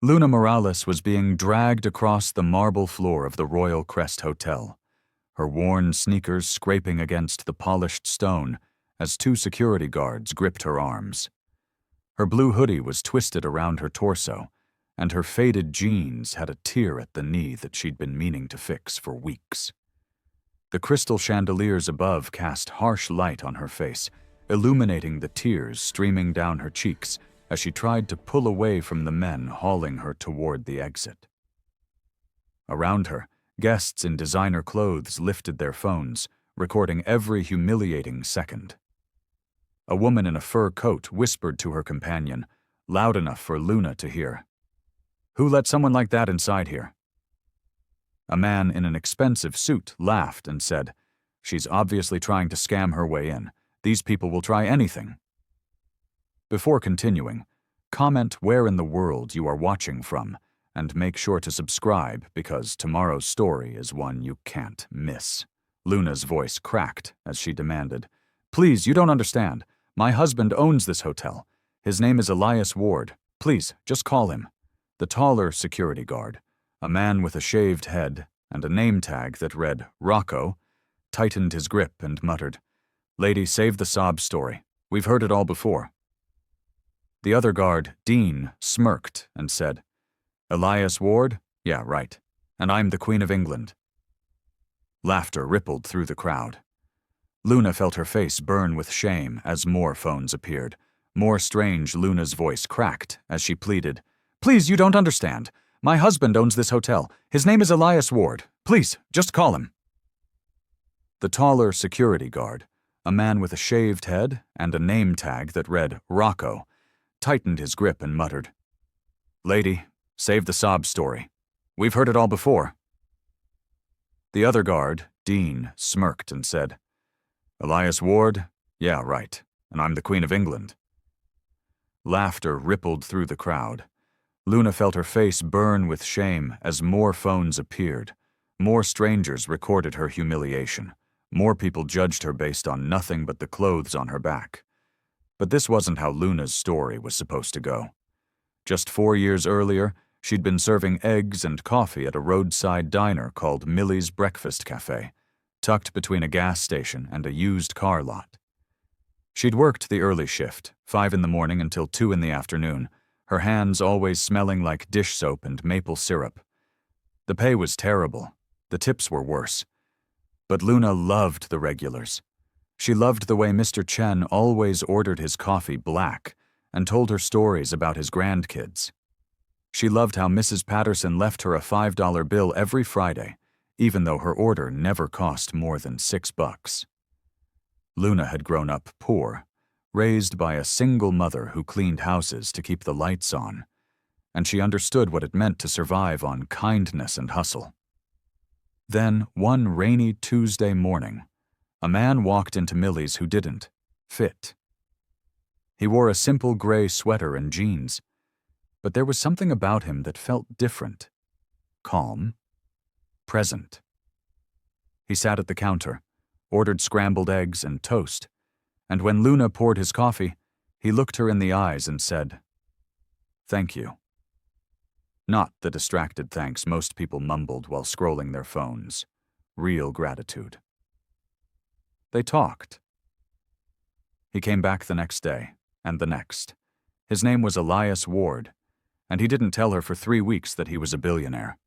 Luna Morales was being dragged across the marble floor of the Royal Crest Hotel, her worn sneakers scraping against the polished stone as two security guards gripped her arms. Her blue hoodie was twisted around her torso, and her faded jeans had a tear at the knee that she'd been meaning to fix for weeks. The crystal chandeliers above cast harsh light on her face, illuminating the tears streaming down her cheeks as she tried to pull away from the men hauling her toward the exit. Around her, guests in designer clothes lifted their phones, recording every humiliating second. A woman in a fur coat whispered to her companion, loud enough for Luna to hear, "Who let someone like that inside here?" A man in an expensive suit laughed and said, "She's obviously trying to scam her way in. These people will try anything." Before continuing, comment where in the world you are watching from, and make sure to subscribe because tomorrow's story is one you can't miss. Luna's voice cracked as she demanded, "Please, you don't understand. My husband owns this hotel. His name is Elias Ward. Please, just call him." The taller security guard, a man with a shaved head and a name tag that read Rocco, tightened his grip and muttered, "Lady, save the sob story. We've heard it all before." The other guard, Dean, smirked and said, "Elias Ward? Yeah, right. And I'm the Queen of England." Laughter rippled through the crowd. Luna felt her face burn with shame as more phones appeared. More strange, Luna's voice cracked as she pleaded, "Please, you don't understand. My husband owns this hotel. His name is Elias Ward. Please, just call him." The taller security guard, a man with a shaved head and a name tag that read Rocco, tightened his grip and muttered, "Lady, save the sob story. We've heard it all before." The other guard, Dean, smirked and said, "Elias Ward? Yeah, right. And I'm the Queen of England." Laughter rippled through the crowd. Luna felt her face burn with shame as more phones appeared. More strangers recorded her humiliation. More people judged her based on nothing but the clothes on her back. But this wasn't how Luna's story was supposed to go. Just 4 years earlier, she'd been serving eggs and coffee at a roadside diner called Millie's Breakfast Cafe, tucked between a gas station and a used car lot. She'd worked the early shift, 5 in the morning until 2 in the afternoon, her hands always smelling like dish soap and maple syrup. The pay was terrible. The tips were worse. But Luna loved the regulars. She loved the way Mr. Chen always ordered his coffee black and told her stories about his grandkids. She loved how Mrs. Patterson left her a $5 bill every Friday, even though her order never cost more than $6. Luna had grown up poor, raised by a single mother who cleaned houses to keep the lights on, and she understood what it meant to survive on kindness and hustle. Then, one rainy Tuesday morning, a man walked into Millie's who didn't fit. He wore a simple gray sweater and jeans, but there was something about him that felt different, calm, present. He sat at the counter, ordered scrambled eggs and toast, and when Luna poured his coffee, he looked her in the eyes and said, "Thank you." Not the distracted thanks most people mumbled while scrolling their phones. Real gratitude. They talked. He came back the next day, and the next. His name was Elias Ward, and he didn't tell her for 3 weeks that he was a billionaire.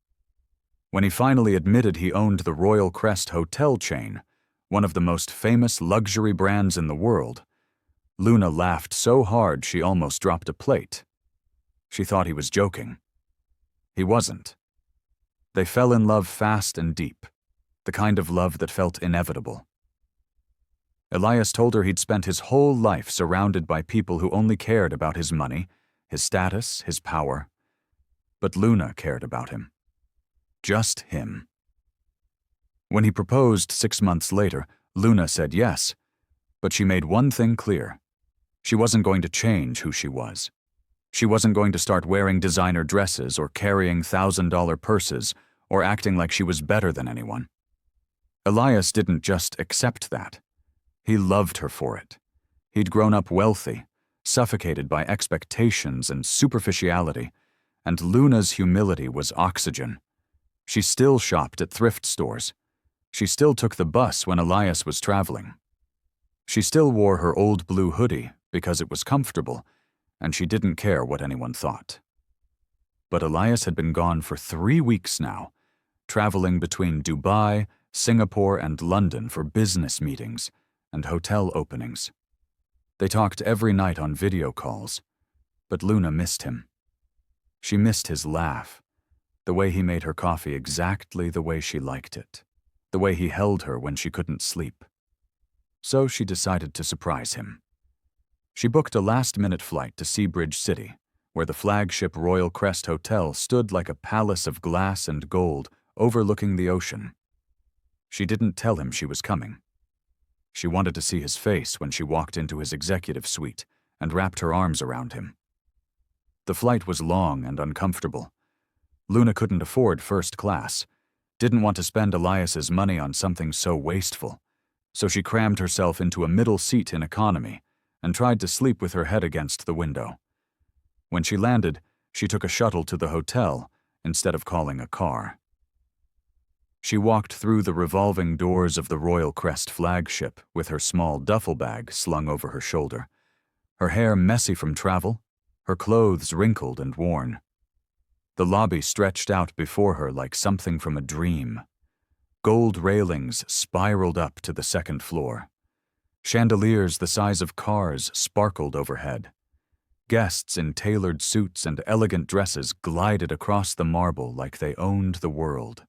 When he finally admitted he owned the Royal Crest hotel chain, one of the most famous luxury brands in the world, Luna laughed so hard she almost dropped a plate. She thought he was joking. He wasn't. They fell in love fast and deep, the kind of love that felt inevitable. Elias told her he'd spent his whole life surrounded by people who only cared about his money, his status, his power. But Luna cared about him. Just him. When he proposed 6 months later, Luna said yes, but she made one thing clear. She wasn't going to change who she was. She wasn't going to start wearing designer dresses or carrying $1,000 purses or acting like she was better than anyone. Elias didn't just accept that. He loved her for it. He'd grown up wealthy, suffocated by expectations and superficiality, and Luna's humility was oxygen. She still shopped at thrift stores. She still took the bus when Elias was traveling. She still wore her old blue hoodie because it was comfortable, and she didn't care what anyone thought. But Elias had been gone for 3 weeks now, traveling between Dubai, Singapore, and London for business meetings and hotel openings. They talked every night on video calls, but Luna missed him. She missed his laugh, the way he made her coffee exactly the way she liked it, the way he held her when she couldn't sleep. So she decided to surprise him. She booked a last-minute flight to Seabridge City, where the flagship Royal Crest Hotel stood like a palace of glass and gold overlooking the ocean. She didn't tell him she was coming. She wanted to see his face when she walked into his executive suite and wrapped her arms around him. The flight was long and uncomfortable. Luna couldn't afford first class, didn't want to spend Elias's money on something so wasteful, so she crammed herself into a middle seat in economy and tried to sleep with her head against the window. When she landed, she took a shuttle to the hotel instead of calling a car. She walked through the revolving doors of the Royal Crest flagship with her small duffel bag slung over her shoulder, her hair messy from travel, her clothes wrinkled and worn. The lobby stretched out before her like something from a dream. Gold railings spiraled up to the second floor. Chandeliers the size of cars sparkled overhead. Guests in tailored suits and elegant dresses glided across the marble like they owned the world.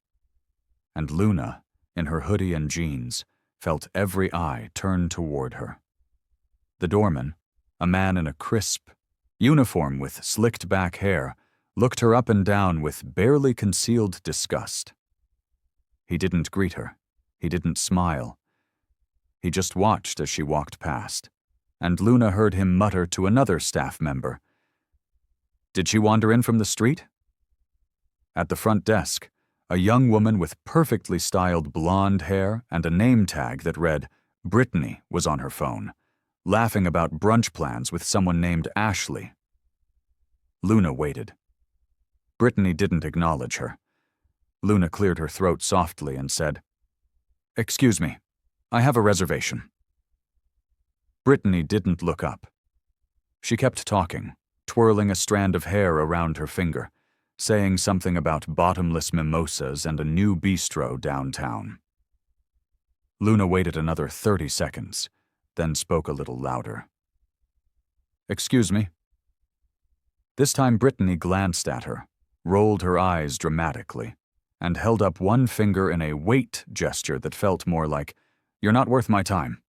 And Luna, in her hoodie and jeans, felt every eye turn toward her. The doorman, a man in a crisp uniform with slicked-back hair, looked her up and down with barely concealed disgust. He didn't greet her. He didn't smile. He just watched as she walked past, and Luna heard him mutter to another staff member, "Did she wander in from the street?" At the front desk, a young woman with perfectly styled blonde hair and a name tag that read Brittany was on her phone, laughing about brunch plans with someone named Ashley. Luna waited. Brittany didn't acknowledge her. Luna cleared her throat softly and said, "Excuse me, I have a reservation." Brittany didn't look up. She kept talking, twirling a strand of hair around her finger, saying something about bottomless mimosas and a new bistro downtown. Luna waited another 30 seconds, then spoke a little louder. "Excuse me." This time Brittany glanced at her, rolled her eyes dramatically, and held up one finger in a wait gesture that felt more like, "You're not worth my time."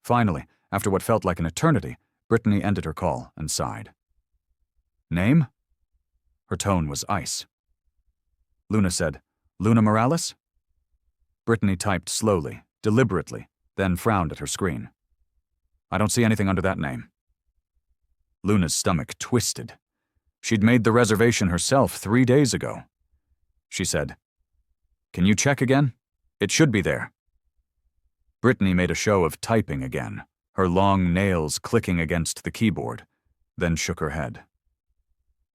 Finally, after what felt like an eternity, Brittany ended her call and sighed. "Name?" Her tone was ice. Luna said, "Luna Morales?" Brittany typed slowly, deliberately, then frowned at her screen. "I don't see anything under that name." Luna's stomach twisted. She'd made the reservation herself 3 days ago. She said, "Can you check again? It should be there." Brittany made a show of typing again, her long nails clicking against the keyboard, then shook her head.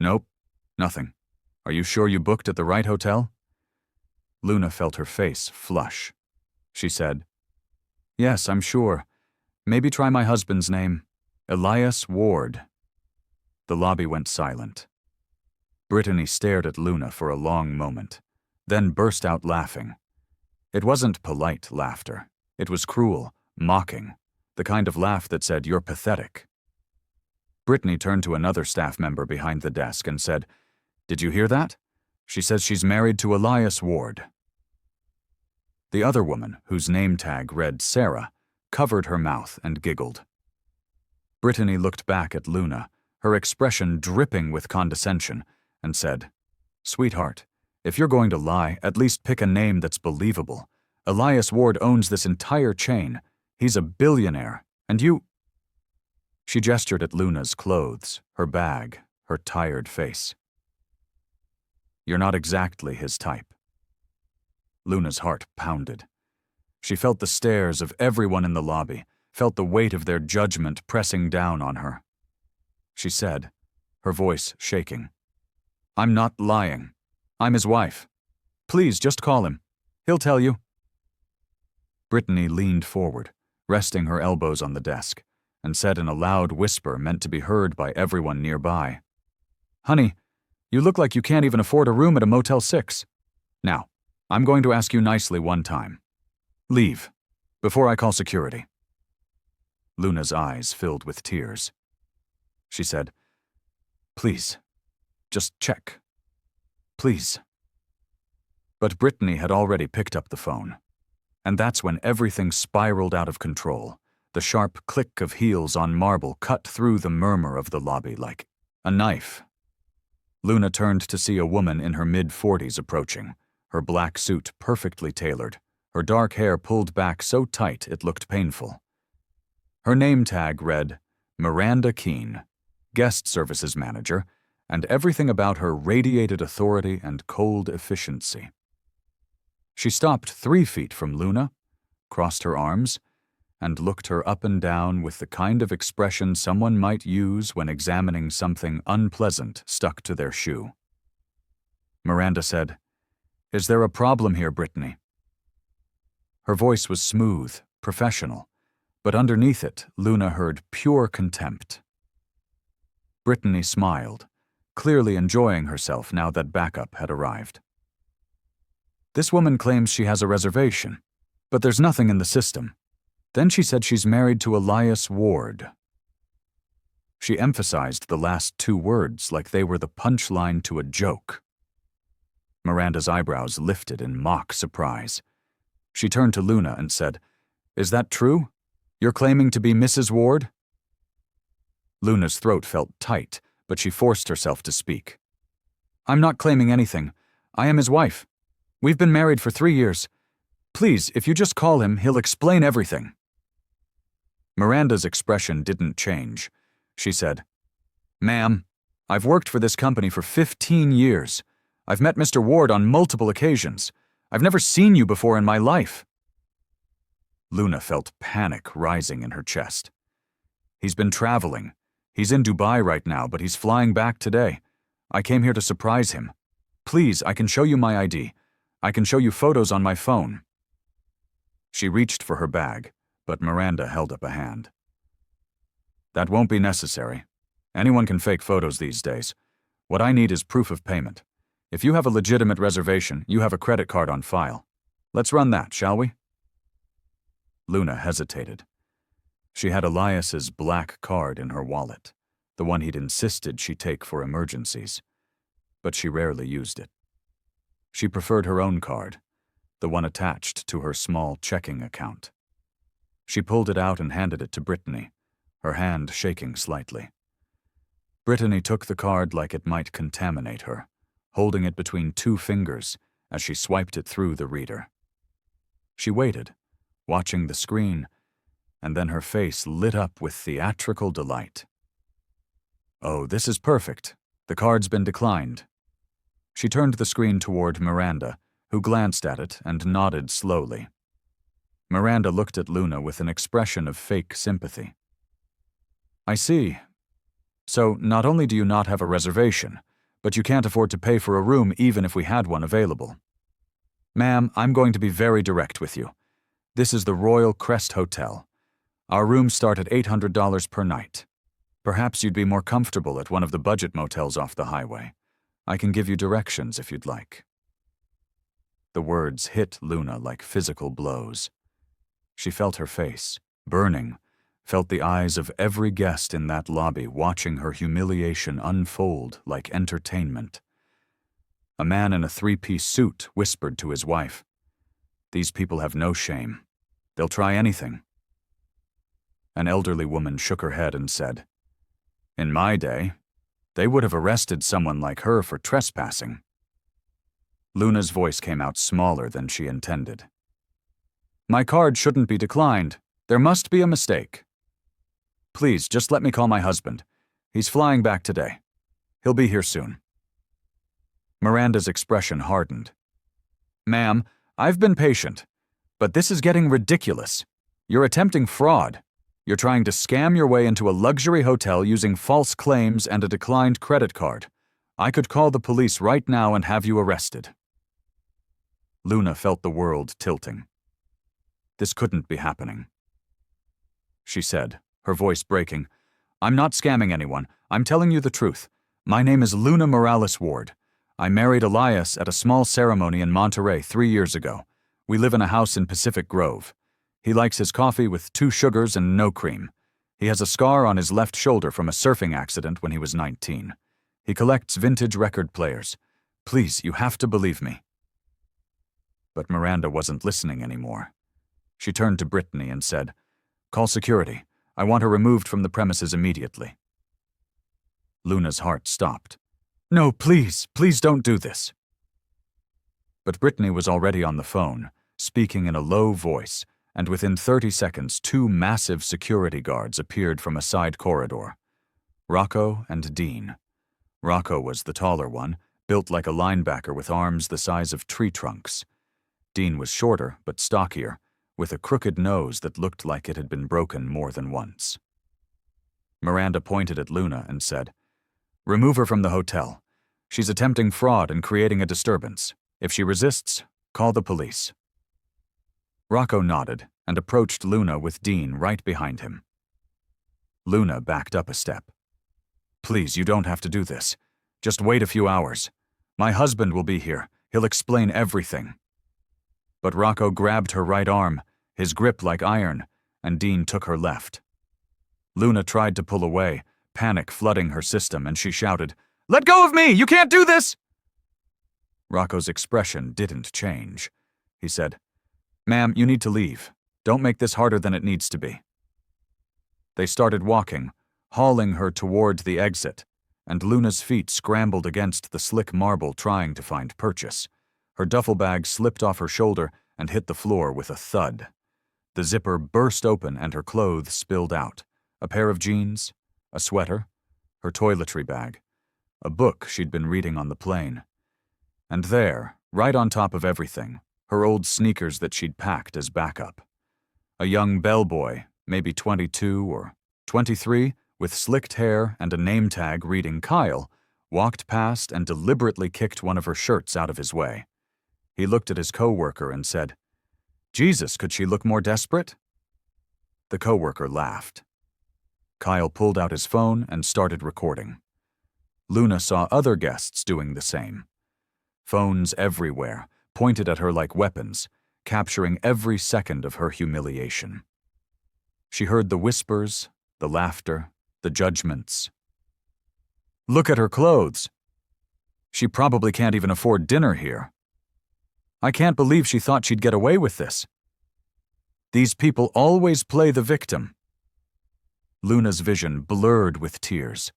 "Nope, nothing. Are you sure you booked at the right hotel?" Luna felt her face flush. She said, "Yes, I'm sure. Maybe try my husband's name, Elias Ward." The lobby went silent. Brittany stared at Luna for a long moment, then burst out laughing. It wasn't polite laughter. It was cruel, mocking, the kind of laugh that said, "You're pathetic." Brittany turned to another staff member behind the desk and said, "Did you hear that? She says she's married to Elias Ward." The other woman, whose name tag read Sarah, covered her mouth and giggled. Brittany looked back at Luna, her expression dripping with condescension, and said, "Sweetheart, if you're going to lie, at least pick a name that's believable. Elias Ward owns this entire chain. He's a billionaire, and you—" She gestured at Luna's clothes, her bag, her tired face. "You're not exactly his type." Luna's heart pounded. She felt the stares of everyone in the lobby, felt the weight of their judgment pressing down on her. She said, her voice shaking, I'm not lying. I'm his wife. Please, just call him. He'll tell you." Brittany leaned forward, resting her elbows on the desk, and said in a loud whisper meant to be heard by everyone nearby, "Honey, you look like you can't even afford a room at a Motel 6. Now, I'm going to ask you nicely one time. Leave, before I call security." Luna's eyes filled with tears. She said, "Please, just check. Please." But Brittany had already picked up the phone. And that's when everything spiraled out of control. The sharp click of heels on marble cut through the murmur of the lobby like a knife. Luna turned to see a woman in her mid-40s approaching, her black suit perfectly tailored, her dark hair pulled back so tight it looked painful. Her name tag read, Miranda Keene, guest services manager, and everything about her radiated authority and cold efficiency. She stopped 3 feet from Luna, crossed her arms, and looked her up and down with the kind of expression someone might use when examining something unpleasant stuck to their shoe. Miranda said, "Is there a problem here, Brittany?" Her voice was smooth, professional, but underneath it, Luna heard pure contempt. Brittany smiled, clearly enjoying herself now that backup had arrived. "This woman claims she has a reservation, but there's nothing in the system. Then she said she's married to Elias Ward." She emphasized the last 2 words like they were the punchline to a joke. Miranda's eyebrows lifted in mock surprise. She turned to Luna and said, "Is that true? You're claiming to be Mrs. Ward?" Luna's throat felt tight, but she forced herself to speak. "I'm not claiming anything. I am his wife. We've been married for 3 years. Please, if you just call him, he'll explain everything." Miranda's expression didn't change. She said, "Ma'am, I've worked for this company for 15 years. I've met Mr. Ward on multiple occasions. I've never seen you before in my life." Luna felt panic rising in her chest. "He's been traveling. He's in Dubai right now, but he's flying back today. I came here to surprise him. Please, I can show you my ID. I can show you photos on my phone." She reached for her bag, but Miranda held up a hand. "That won't be necessary. Anyone can fake photos these days. What I need is proof of payment. If you have a legitimate reservation, you have a credit card on file. Let's run that, shall we?" Luna hesitated. She had Elias's black card in her wallet, the one he'd insisted she take for emergencies, but she rarely used it. She preferred her own card, the one attached to her small checking account. She pulled it out and handed it to Brittany, her hand shaking slightly. Brittany took the card like it might contaminate her, holding it between 2 fingers as she swiped it through the reader. She waited, watching the screen, and then her face lit up with theatrical delight. "Oh, this is perfect. The card's been declined." She turned the screen toward Miranda, who glanced at it and nodded slowly. Miranda looked at Luna with an expression of fake sympathy. "I see. So not only do you not have a reservation, but you can't afford to pay for a room even if we had one available. Ma'am, I'm going to be very direct with you. This is the Royal Crest Hotel. Our rooms start at $800 per night. Perhaps you'd be more comfortable at one of the budget motels off the highway. I can give you directions if you'd like." The words hit Luna like physical blows. She felt her face, burning, felt the eyes of every guest in that lobby watching her humiliation unfold like entertainment. A man in a 3-piece suit whispered to his wife, "These people have no shame. They'll try anything." An elderly woman shook her head and said, "In my day, they would have arrested someone like her for trespassing." Luna's voice came out smaller than she intended. "My card shouldn't be declined. There must be a mistake. Please, just let me call my husband. He's flying back today. He'll be here soon." Miranda's expression hardened. "Ma'am, I've been patient, but this is getting ridiculous. You're attempting fraud. You're trying to scam your way into a luxury hotel using false claims and a declined credit card. I could call the police right now and have you arrested." Luna felt the world tilting. This couldn't be happening. She said, her voice breaking, "I'm not scamming anyone. I'm telling you the truth. My name is Luna Morales Ward. I married Elias at a small ceremony in Monterey 3 years ago. We live in a house in Pacific Grove. He likes his coffee with 2 sugars and no cream. He has a scar on his left shoulder from a surfing accident when he was 19. He collects vintage record players. Please, you have to believe me." But Miranda wasn't listening anymore. She turned to Brittany and said, "Call security. I want her removed from the premises immediately." Luna's heart stopped. "No, please, please don't do this." But Brittany was already on the phone, speaking in a low voice, and within 30 seconds 2 massive security guards appeared from a side corridor. Rocco and Dean. Rocco was the taller one, built like a linebacker with arms the size of tree trunks. Dean was shorter but stockier, with a crooked nose that looked like it had been broken more than once. Miranda pointed at Luna and said, "Remove her from the hotel. She's attempting fraud and creating a disturbance. If she resists, call the police." Rocco nodded and approached Luna with Dean right behind him. Luna backed up a step. "Please, you don't have to do this. Just wait a few hours. My husband will be here. He'll explain everything." But Rocco grabbed her right arm, his grip like iron, and Dean took her left. Luna tried to pull away, panic flooding her system, and she shouted, "Let go of me! You can't do this!" Rocco's expression didn't change. He said, "Ma'am, you need to leave. Don't make this harder than it needs to be." They started walking, hauling her toward the exit, and Luna's feet scrambled against the slick marble trying to find purchase. Her duffel bag slipped off her shoulder and hit the floor with a thud. The zipper burst open and her clothes spilled out. A pair of jeans, a sweater, her toiletry bag, a book she'd been reading on the plane. And there, right on top of everything, her old sneakers that she'd packed as backup. A young bellboy, maybe 22 or 23, with slicked hair and a name tag reading Kyle, walked past and deliberately kicked one of her shirts out of his way. He looked at his coworker and said, "Jesus, could she look more desperate?" The coworker laughed. Kyle pulled out his phone and started recording. Luna saw other guests doing the same. Phones everywhere, pointed at her like weapons, capturing every second of her humiliation. She heard the whispers, the laughter, the judgments. "Look at her clothes. She probably can't even afford dinner here. I can't believe she thought she'd get away with this. These people always play the victim." Luna's vision blurred with tears.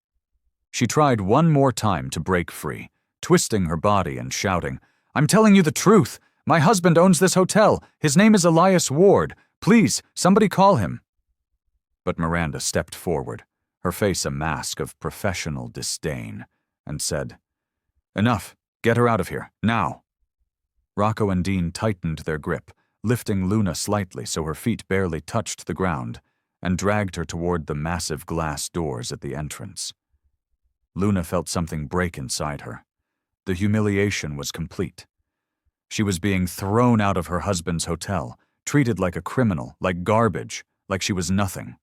She tried one more time to break free, twisting her body and shouting, "I'm telling you the truth. My husband owns this hotel. His name is Elias Ward. Please, somebody call him." But Miranda stepped forward, her face a mask of professional disdain, and said, "Enough. Get her out of here, now." Rocco and Dean tightened their grip, lifting Luna slightly so her feet barely touched the ground, and dragged her toward the massive glass doors at the entrance. Luna felt something break inside her. The humiliation was complete. She was being thrown out of her husband's hotel, treated like a criminal, like garbage, like she was nothing.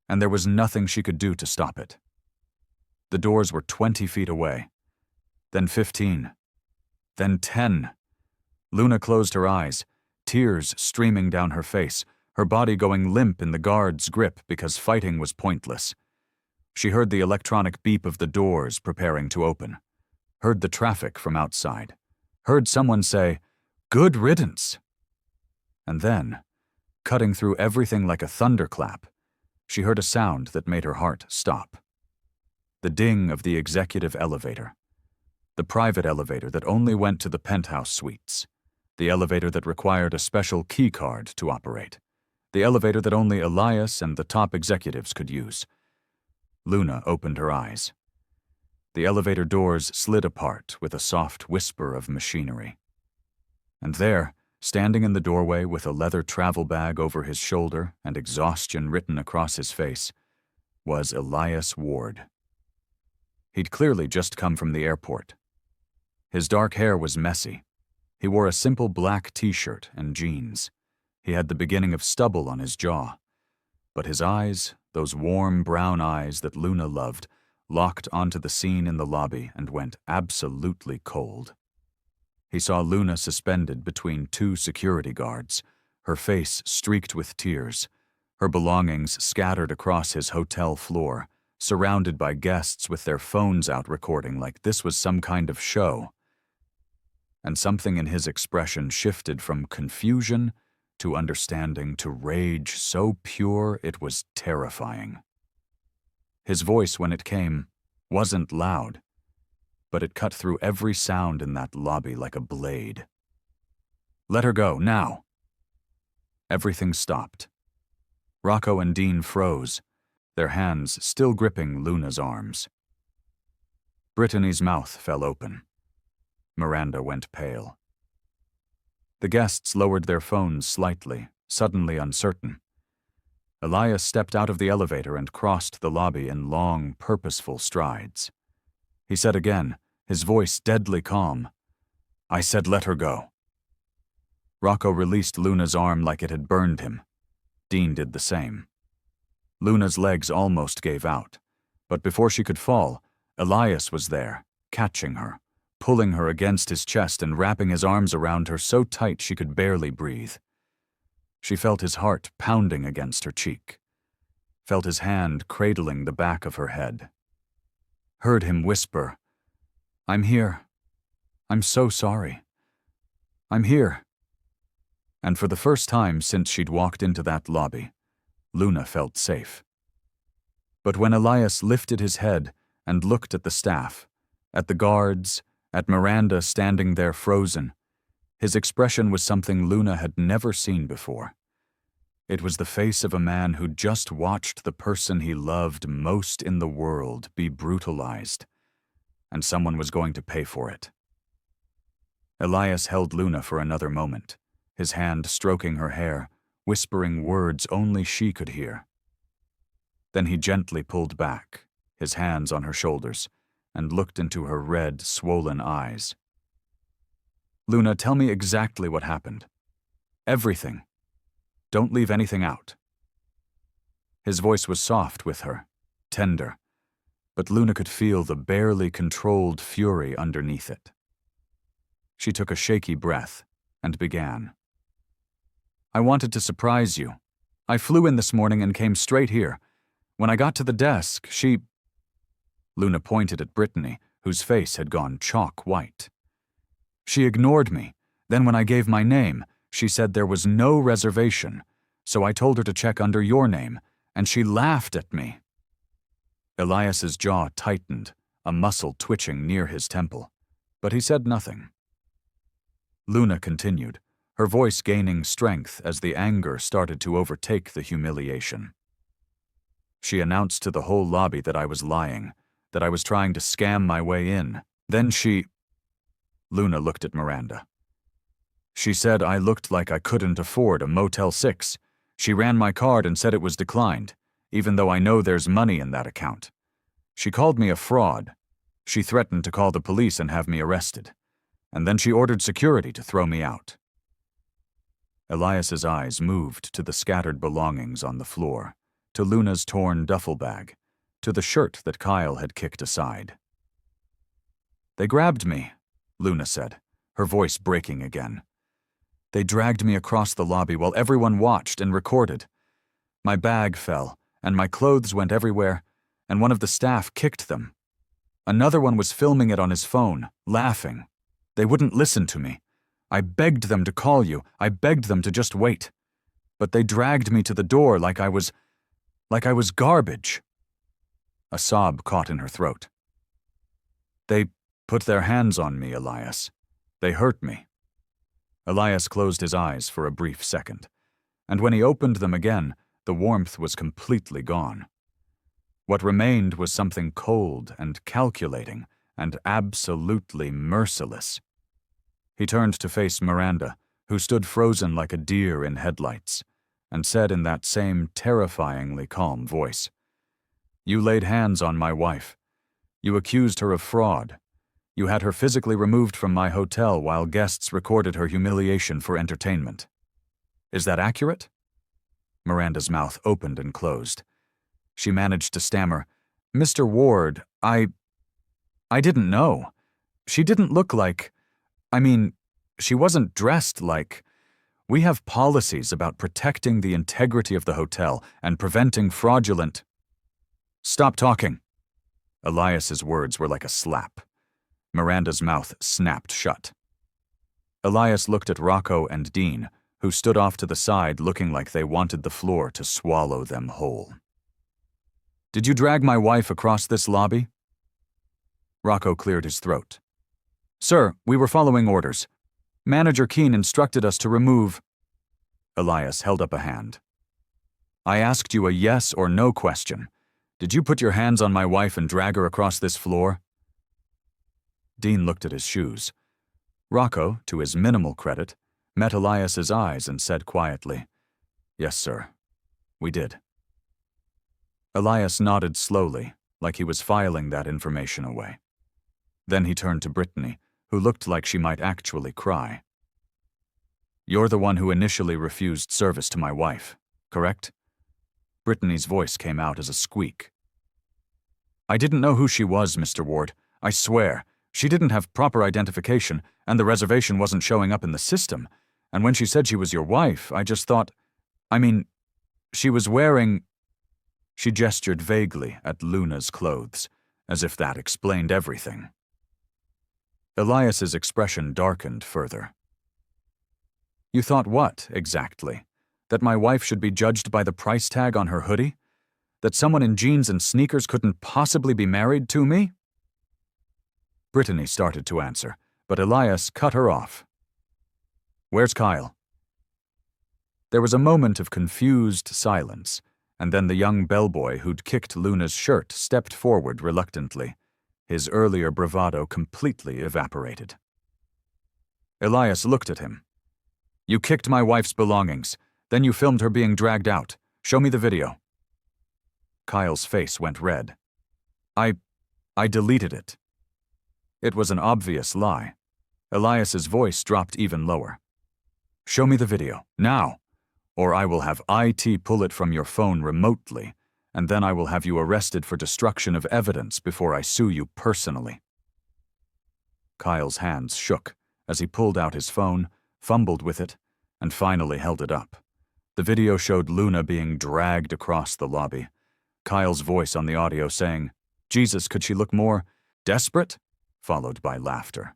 And there was nothing she could do to stop it. The doors were 20 feet away, then 15, then 10. Luna closed her eyes, tears streaming down her face, her body going limp in the guard's grip because fighting was pointless. She heard the electronic beep of the doors preparing to open, heard the traffic from outside, heard someone say, "Good riddance." And then, cutting through everything like a thunderclap, she heard a sound that made her heart stop. The ding of the executive elevator. The private elevator that only went to the penthouse suites. The elevator that required a special key card to operate. The elevator that only Elias and the top executives could use. Luna opened her eyes. The elevator doors slid apart with a soft whisper of machinery. And there, standing in the doorway with a leather travel bag over his shoulder and exhaustion written across his face, was Elias Ward. He'd clearly just come from the airport. His dark hair was messy. He wore a simple black t-shirt and jeans. He had the beginning of stubble on his jaw. But his eyes, those warm brown eyes that Luna loved, locked onto the scene in the lobby and went absolutely cold. He saw Luna suspended between two security guards, her face streaked with tears, her belongings scattered across his hotel floor, surrounded by guests with their phones out recording like this was some kind of show. And something in his expression shifted from confusion to understanding to rage so pure it was terrifying. His voice, when it came, wasn't loud, but it cut through every sound in that lobby like a blade. "Let her go, now!" Everything stopped. Rocco and Dean froze, their hands still gripping Luna's arms. Brittany's mouth fell open. Miranda went pale. The guests lowered their phones slightly, suddenly uncertain. Elias stepped out of the elevator and crossed the lobby in long, purposeful strides. He said again, his voice deadly calm, "I said let her go." Rocco released Luna's arm like it had burned him. Dean did the same. Luna's legs almost gave out, but before she could fall, Elias was there, catching her, pulling her against his chest and wrapping his arms around her so tight she could barely breathe. She felt his heart pounding against her cheek, felt his hand cradling the back of her head. Heard him whisper, "I'm here. I'm so sorry. I'm here." And for the first time since she'd walked into that lobby, Luna felt safe. But when Elias lifted his head and looked at the staff, at the guards, at Miranda standing there frozen, his expression was something Luna had never seen before. It was the face of a man who'd just watched the person he loved most in the world be brutalized, and someone was going to pay for it. Elias held Luna for another moment, his hand stroking her hair, whispering words only she could hear. Then he gently pulled back, his hands on her shoulders, and looked into her red, swollen eyes. "Luna, tell me exactly what happened. Everything. Don't leave anything out." His voice was soft with her, tender, but Luna could feel the barely controlled fury underneath it. She took a shaky breath and began. "I wanted to surprise you. I flew in this morning and came straight here. When I got to the desk, she—" Luna pointed at Brittany, whose face had gone chalk white. "She ignored me. Then when I gave my name, she said there was no reservation, so I told her to check under your name, and she laughed at me." Elias's jaw tightened, a muscle twitching near his temple, but he said nothing. Luna continued, her voice gaining strength as the anger started to overtake the humiliation. "She announced to the whole lobby that I was lying, that I was trying to scam my way in. Then she—" Luna looked at Miranda. "She said I looked like I couldn't afford a Motel 6. She ran my card and said it was declined, even though I know there's money in that account. She called me a fraud. She threatened to call the police and have me arrested. And then she ordered security to throw me out." Elias's eyes moved to the scattered belongings on the floor, to Luna's torn duffel bag, to the shirt that Kyle had kicked aside. "They grabbed me," Luna said, her voice breaking again. "They dragged me across the lobby while everyone watched and recorded. My bag fell, and my clothes went everywhere, and one of the staff kicked them. Another one was filming it on his phone, laughing. They wouldn't listen to me. I begged them to call you. I begged them to just wait. But they dragged me to the door like I was garbage." A sob caught in her throat. "They put their hands on me, Elias. They hurt me." Elias closed his eyes for a brief second, and when he opened them again, the warmth was completely gone. What remained was something cold and calculating and absolutely merciless. He turned to face Miranda, who stood frozen like a deer in headlights, and said in that same terrifyingly calm voice, "You laid hands on my wife. You accused her of fraud. You had her physically removed from my hotel while guests recorded her humiliation for entertainment. Is that accurate?" Miranda's mouth opened and closed. She managed to stammer, "Mr. Ward, I didn't know. She didn't look like… she wasn't dressed like… We have policies about protecting the integrity of the hotel and preventing fraudulent…" "Stop talking." Elias's words were like a slap. Miranda's mouth snapped shut. Elias looked at Rocco and Dean, who stood off to the side looking like they wanted the floor to swallow them whole. "Did you drag my wife across this lobby?" Rocco cleared his throat. "Sir, we were following orders. Manager Keene instructed us to remove…" Elias held up a hand. "I asked you a yes or no question. Did you put your hands on my wife and drag her across this floor?" Dean looked at his shoes. Rocco, to his minimal credit, met Elias's eyes and said quietly, "Yes, sir. We did." Elias nodded slowly, like he was filing that information away. Then he turned to Brittany, who looked like she might actually cry. "You're the one who initially refused service to my wife, correct?" Brittany's voice came out as a squeak. "I didn't know who she was, Mr. Ward. I swear. She didn't have proper identification, and the reservation wasn't showing up in the system. And when she said she was your wife, I just thought… she was wearing…" She gestured vaguely at Luna's clothes, as if that explained everything. Elias's expression darkened further. "You thought what, exactly? That my wife should be judged by the price tag on her hoodie? That someone in jeans and sneakers couldn't possibly be married to me?" Brittany started to answer, but Elias cut her off. "Where's Kyle?" There was a moment of confused silence, and then the young bellboy who'd kicked Luna's shirt stepped forward reluctantly. His earlier bravado completely evaporated. Elias looked at him. "You kicked my wife's belongings. Then you filmed her being dragged out. Show me the video." Kyle's face went red. I deleted it." It was an obvious lie. Elias's voice dropped even lower. "Show me the video, now, or I will have IT pull it from your phone remotely, and then I will have you arrested for destruction of evidence before I sue you personally." Kyle's hands shook as he pulled out his phone, fumbled with it, and finally held it up. The video showed Luna being dragged across the lobby. Kyle's voice on the audio saying, "Jesus, could she look more desperate?" followed by laughter.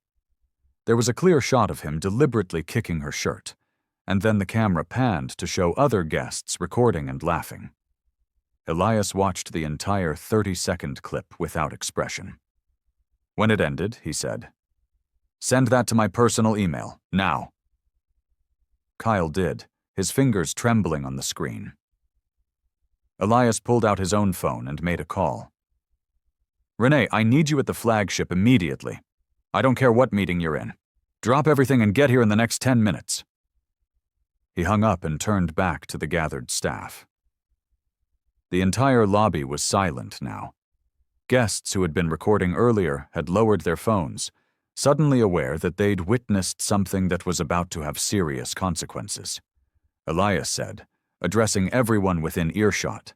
There was a clear shot of him deliberately kicking her shirt, and then the camera panned to show other guests recording and laughing. Elias watched the entire 30-second clip without expression. When it ended, he said, "Send that to my personal email, now." Kyle did, his fingers trembling on the screen. Elias pulled out his own phone and made a call. "Renee, I need you at the flagship immediately. I don't care what meeting you're in. Drop everything and get here in the next 10 minutes. He hung up and turned back to the gathered staff. The entire lobby was silent now. Guests who had been recording earlier had lowered their phones, suddenly aware that they'd witnessed something that was about to have serious consequences. Elias said, addressing everyone within earshot,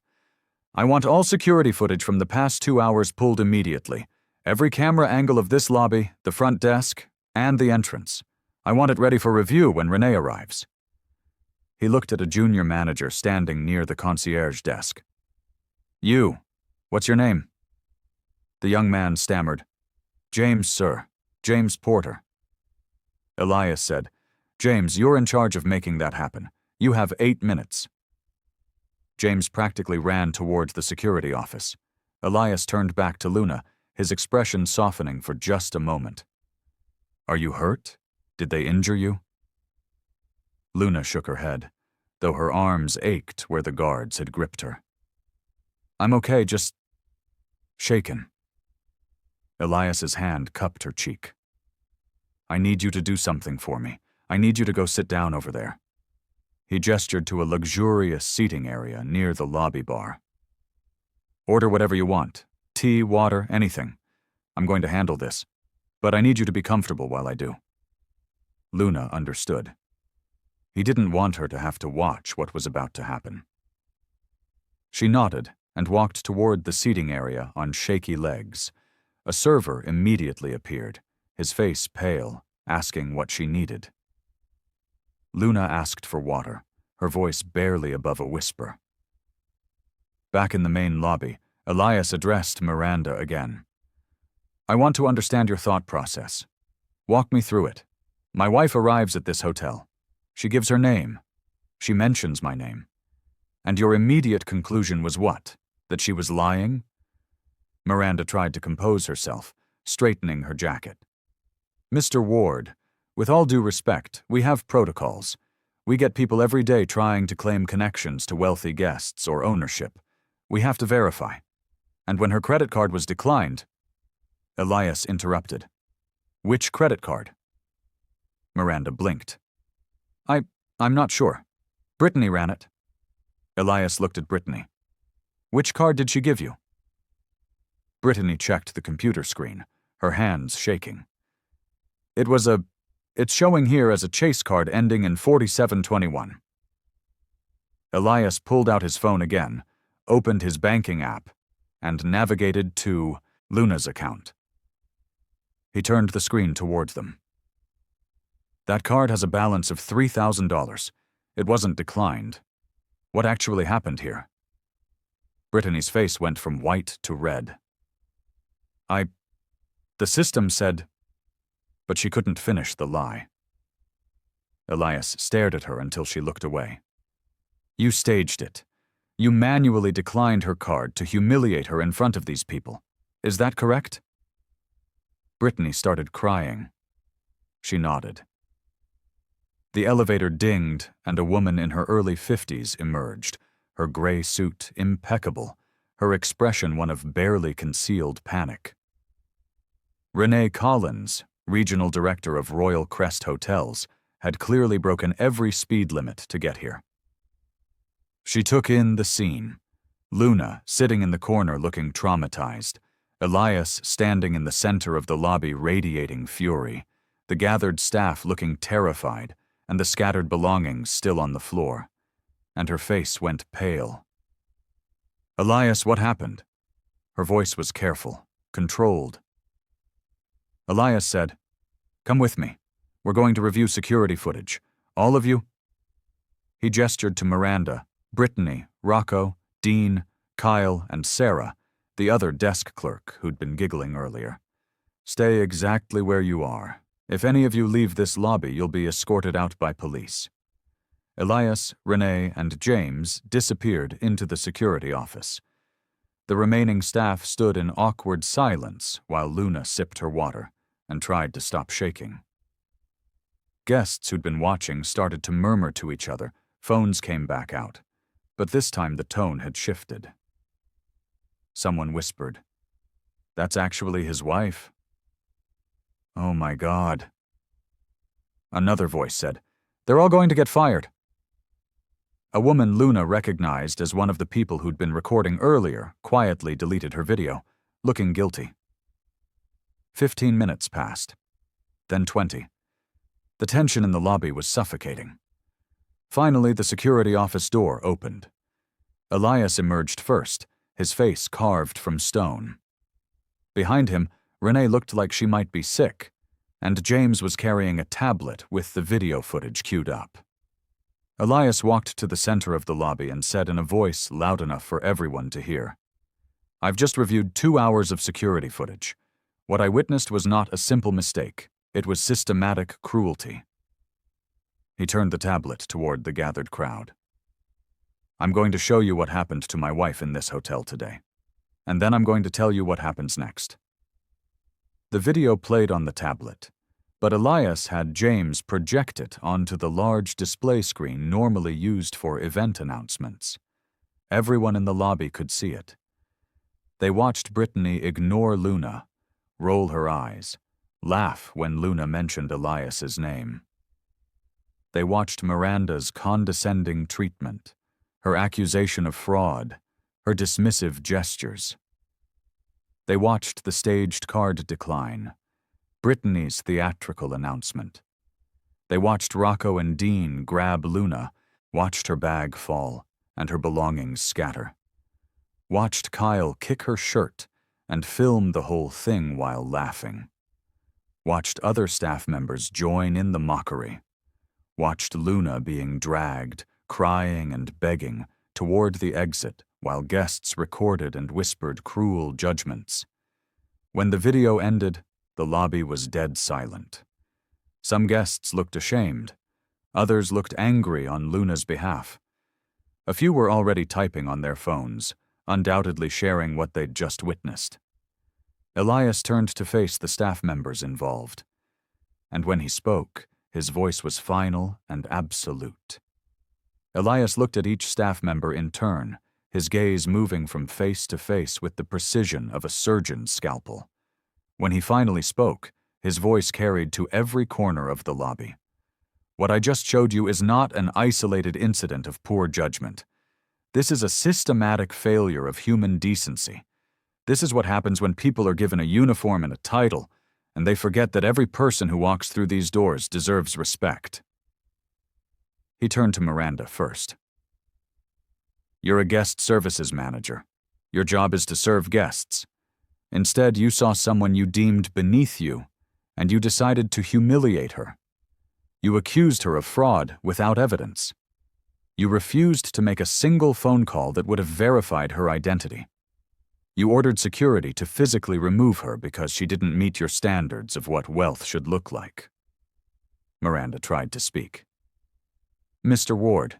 "I want all security footage from the past 2 hours pulled immediately. Every camera angle of this lobby, the front desk, and the entrance. I want it ready for review when Renee arrives." He looked at a junior manager standing near the concierge desk. "You, what's your name?" The young man stammered, "James, sir. James Porter." Elias said, "James, you're in charge of making that happen. You have 8 minutes." James practically ran toward the security office. Elias turned back to Luna, his expression softening for just a moment. "Are you hurt? Did they injure you?" Luna shook her head, though her arms ached where the guards had gripped her. "I'm okay, just shaken." Elias's hand cupped her cheek. "I need you to do something for me. I need you to go sit down over there." He gestured to a luxurious seating area near the lobby bar. "Order whatever you want. Tea, water, anything. I'm going to handle this, but I need you to be comfortable while I do." Luna understood. He didn't want her to have to watch what was about to happen. She nodded and walked toward the seating area on shaky legs. A server immediately appeared, his face pale, asking what she needed. Luna asked for water, her voice barely above a whisper. Back in the main lobby, Elias addressed Miranda again. "I want to understand your thought process. Walk me through it. My wife arrives at this hotel. She gives her name. She mentions my name. And your immediate conclusion was what? That she was lying?" Miranda tried to compose herself, straightening her jacket. "Mr. Ward, with all due respect, we have protocols. We get people every day trying to claim connections to wealthy guests or ownership. We have to verify. And when her credit card was declined..." Elias interrupted. "Which credit card?" Miranda blinked. I'm not sure. Brittany ran it." Elias looked at Brittany. "Which card did she give you?" Brittany checked the computer screen, her hands shaking. It's showing here as a Chase card ending in 4721. Elias pulled out his phone again, opened his banking app, and navigated to Luna's account. He turned the screen towards them. "That card has a balance of $3,000. It wasn't declined. What actually happened here?" Brittany's face went from white to red. The system said..." But she couldn't finish the lie. Elias stared at her until she looked away. "You staged it. You manually declined her card to humiliate her in front of these people. Is that correct?" Brittany started crying. She nodded. The elevator dinged, and a woman in her early 50s emerged, her gray suit impeccable, her expression one of barely concealed panic. Renee Collins, regional director of Royal Crest Hotels, had clearly broken every speed limit to get here. She took in the scene. Luna sitting in the corner looking traumatized, Elias standing in the center of the lobby radiating fury, the gathered staff looking terrified, and the scattered belongings still on the floor. And her face went pale. "Elias, what happened?" Her voice was careful, controlled. Elias said, "Come with me. We're going to review security footage. All of you." He gestured to Miranda, Brittany, Rocco, Dean, Kyle, and Sarah, the other desk clerk who'd been giggling earlier. "Stay exactly where you are. If any of you leave this lobby, you'll be escorted out by police." Elias, Renee, and James disappeared into the security office. The remaining staff stood in awkward silence while Luna sipped her water and tried to stop shaking. Guests who'd been watching started to murmur to each other. Phones came back out, but this time the tone had shifted. Someone whispered, "That's actually his wife." "Oh my God." Another voice said, "They're all going to get fired." A woman Luna recognized as one of the people who'd been recording earlier quietly deleted her video, looking guilty. 15 minutes passed, then 20. The tension in the lobby was suffocating. Finally, the security office door opened. Elias emerged first, his face carved from stone. Behind him, Renee looked like she might be sick, and James was carrying a tablet with the video footage queued up. Elias walked to the center of the lobby and said in a voice loud enough for everyone to hear, "I've just reviewed 2 hours of security footage. What I witnessed was not a simple mistake. It was systematic cruelty." He turned the tablet toward the gathered crowd. "I'm going to show you what happened to my wife in this hotel today. And then I'm going to tell you what happens next." The video played on the tablet, but Elias had James project it onto the large display screen normally used for event announcements. Everyone in the lobby could see it. They watched Brittany ignore Luna, roll her eyes, laugh when Luna mentioned Elias's name. They watched Miranda's condescending treatment, her accusation of fraud, her dismissive gestures. They watched the staged card decline, Brittany's theatrical announcement. They watched Rocco and Dean grab Luna, watched her bag fall and her belongings scatter. Watched Kyle kick her shirt and film the whole thing while laughing. Watched other staff members join in the mockery. Watched Luna being dragged, crying and begging, toward the exit while guests recorded and whispered cruel judgments. When the video ended, the lobby was dead silent. Some guests looked ashamed. Others looked angry on Luna's behalf. A few were already typing on their phones, undoubtedly sharing what they'd just witnessed. Elias turned to face the staff members involved. And when he spoke, his voice was final and absolute. Elias looked at each staff member in turn, his gaze moving from face to face with the precision of a surgeon's scalpel. When he finally spoke, his voice carried to every corner of the lobby. What I just showed you is not an isolated incident of poor judgment. This is a systematic failure of human decency. This is what happens when people are given a uniform and a title, and they forget that every person who walks through these doors deserves respect. He turned to Miranda first. You're a guest services manager. Your job is to serve guests. Instead, you saw someone you deemed beneath you, and you decided to humiliate her. You accused her of fraud without evidence. You refused to make a single phone call that would have verified her identity. You ordered security to physically remove her because she didn't meet your standards of what wealth should look like. Miranda tried to speak. Mr. Ward,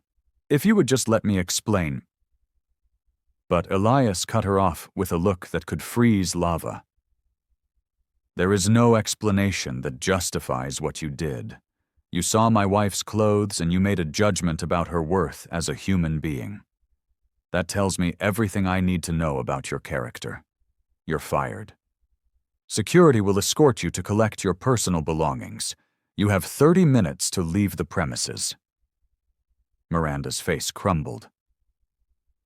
if you would just let me explain. But Elias cut her off with a look that could freeze lava. There is no explanation that justifies what you did. You saw my wife's clothes and you made a judgment about her worth as a human being. That tells me everything I need to know about your character. You're fired. Security will escort you to collect your personal belongings. You have 30 minutes to leave the premises. Miranda's face crumbled.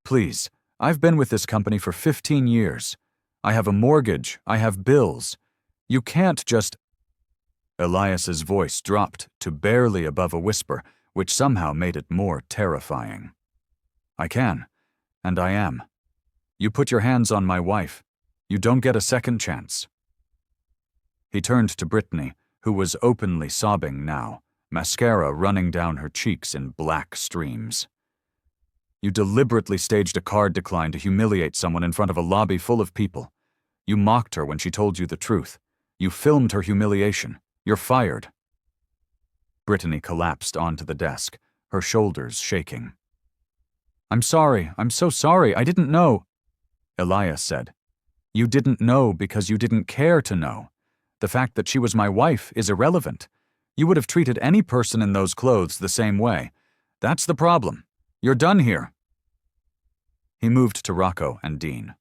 Please, I've been with this company for 15 years. I have a mortgage. I have bills. You can't just... Elias's voice dropped to barely above a whisper, which somehow made it more terrifying. I can, and I am. You put your hands on my wife. You don't get a second chance. He turned to Brittany, who was openly sobbing now, mascara running down her cheeks in black streams. You deliberately staged a card decline to humiliate someone in front of a lobby full of people. You mocked her when she told you the truth. You filmed her humiliation. You're fired. Brittany collapsed onto the desk, her shoulders shaking. I'm sorry. I'm so sorry. I didn't know. Elias said. You didn't know because you didn't care to know. The fact that she was my wife is irrelevant. You would have treated any person in those clothes the same way. That's the problem. You're done here. He moved to Rocco and Dean.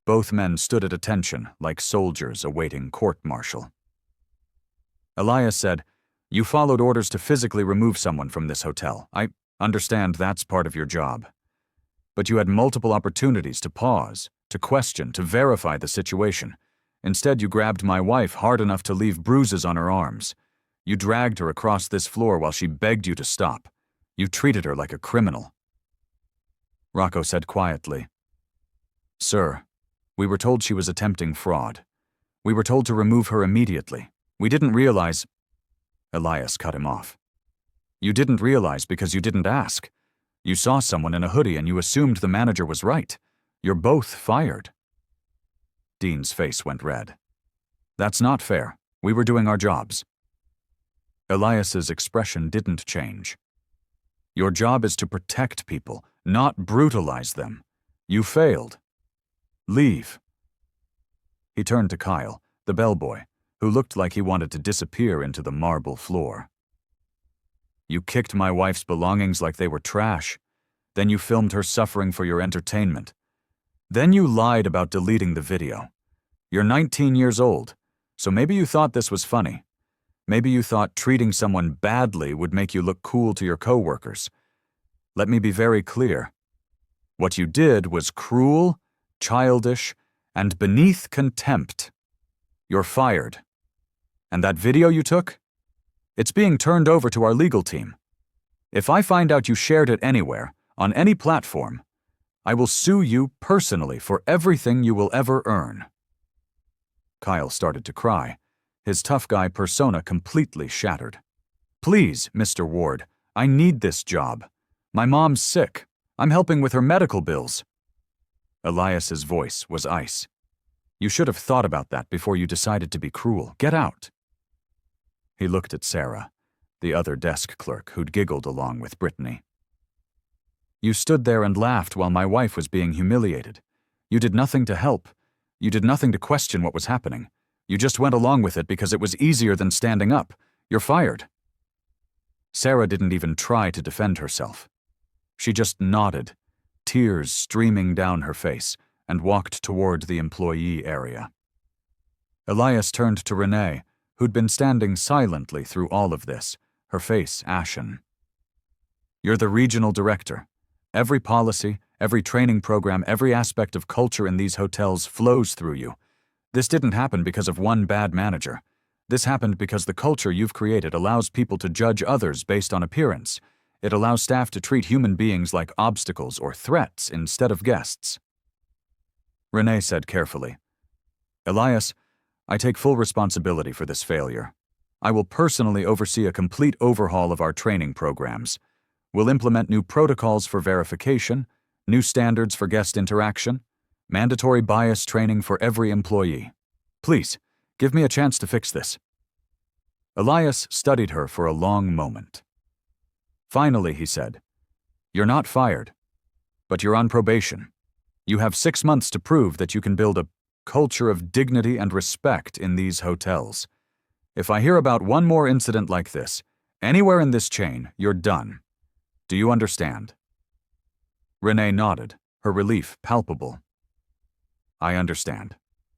Both men stood at attention like soldiers awaiting court-martial. Elias said, You followed orders to physically remove someone from this hotel. I understand that's part of your job. But you had multiple opportunities to pause, to question, to verify the situation. Instead, you grabbed my wife hard enough to leave bruises on her arms. You dragged her across this floor while she begged you to stop. You treated her like a criminal. Rocco said quietly, Sir, we were told she was attempting fraud. We were told to remove her immediately. We didn't realize... Elias cut him off. You didn't realize because you didn't ask. You saw someone in a hoodie and you assumed the manager was right. You're both fired. Dean's face went red. That's not fair. We were doing our jobs. Elias's expression didn't change. Your job is to protect people, not brutalize them. You failed. Leave. He turned to Kyle, the bellboy, who looked like he wanted to disappear into the marble floor. You kicked my wife's belongings like they were trash. Then you filmed her suffering for your entertainment. Then you lied about deleting the video. You're 19 years old, so maybe you thought this was funny. Maybe you thought treating someone badly would make you look cool to your coworkers. Let me be very clear. What you did was cruel, childish, And beneath contempt, you're fired. And that video you took? It's being turned over to our legal team. If I find out you shared it anywhere, on any platform, I will sue you personally for everything you will ever earn. Kyle started to cry, his tough guy persona completely shattered. Please, Mr. Ward, I need this job. My mom's sick. I'm helping with her medical bills. Elias's voice was ice. You should have thought about that before you decided to be cruel. Get out. He looked at Sarah, the other desk clerk who'd giggled along with Brittany. You stood there and laughed while my wife was being humiliated. You did nothing to help. You did nothing to question what was happening. You just went along with it because it was easier than standing up. You're fired. Sarah didn't even try to defend herself. She just nodded, tears streaming down her face, and walked toward the employee area. Elias turned to Renee, who'd been standing silently through all of this, her face ashen. You're the regional director. Every policy, every training program, every aspect of culture in these hotels flows through you. This didn't happen because of one bad manager. This happened because the culture you've created allows people to judge others based on appearance. It allows staff to treat human beings like obstacles or threats instead of guests. Renee said carefully, Elias, I take full responsibility for this failure. I will personally oversee a complete overhaul of our training programs. We'll implement new protocols for verification, new standards for guest interaction, mandatory bias training for every employee. Please, give me a chance to fix this. Elias studied her for a long moment. Finally, he said, You're not fired, but you're on probation. You have 6 months to prove that you can build a culture of dignity and respect in these hotels. If I hear about one more incident like this, anywhere in this chain, you're done. Do you understand? Renee nodded, her relief palpable. I understand.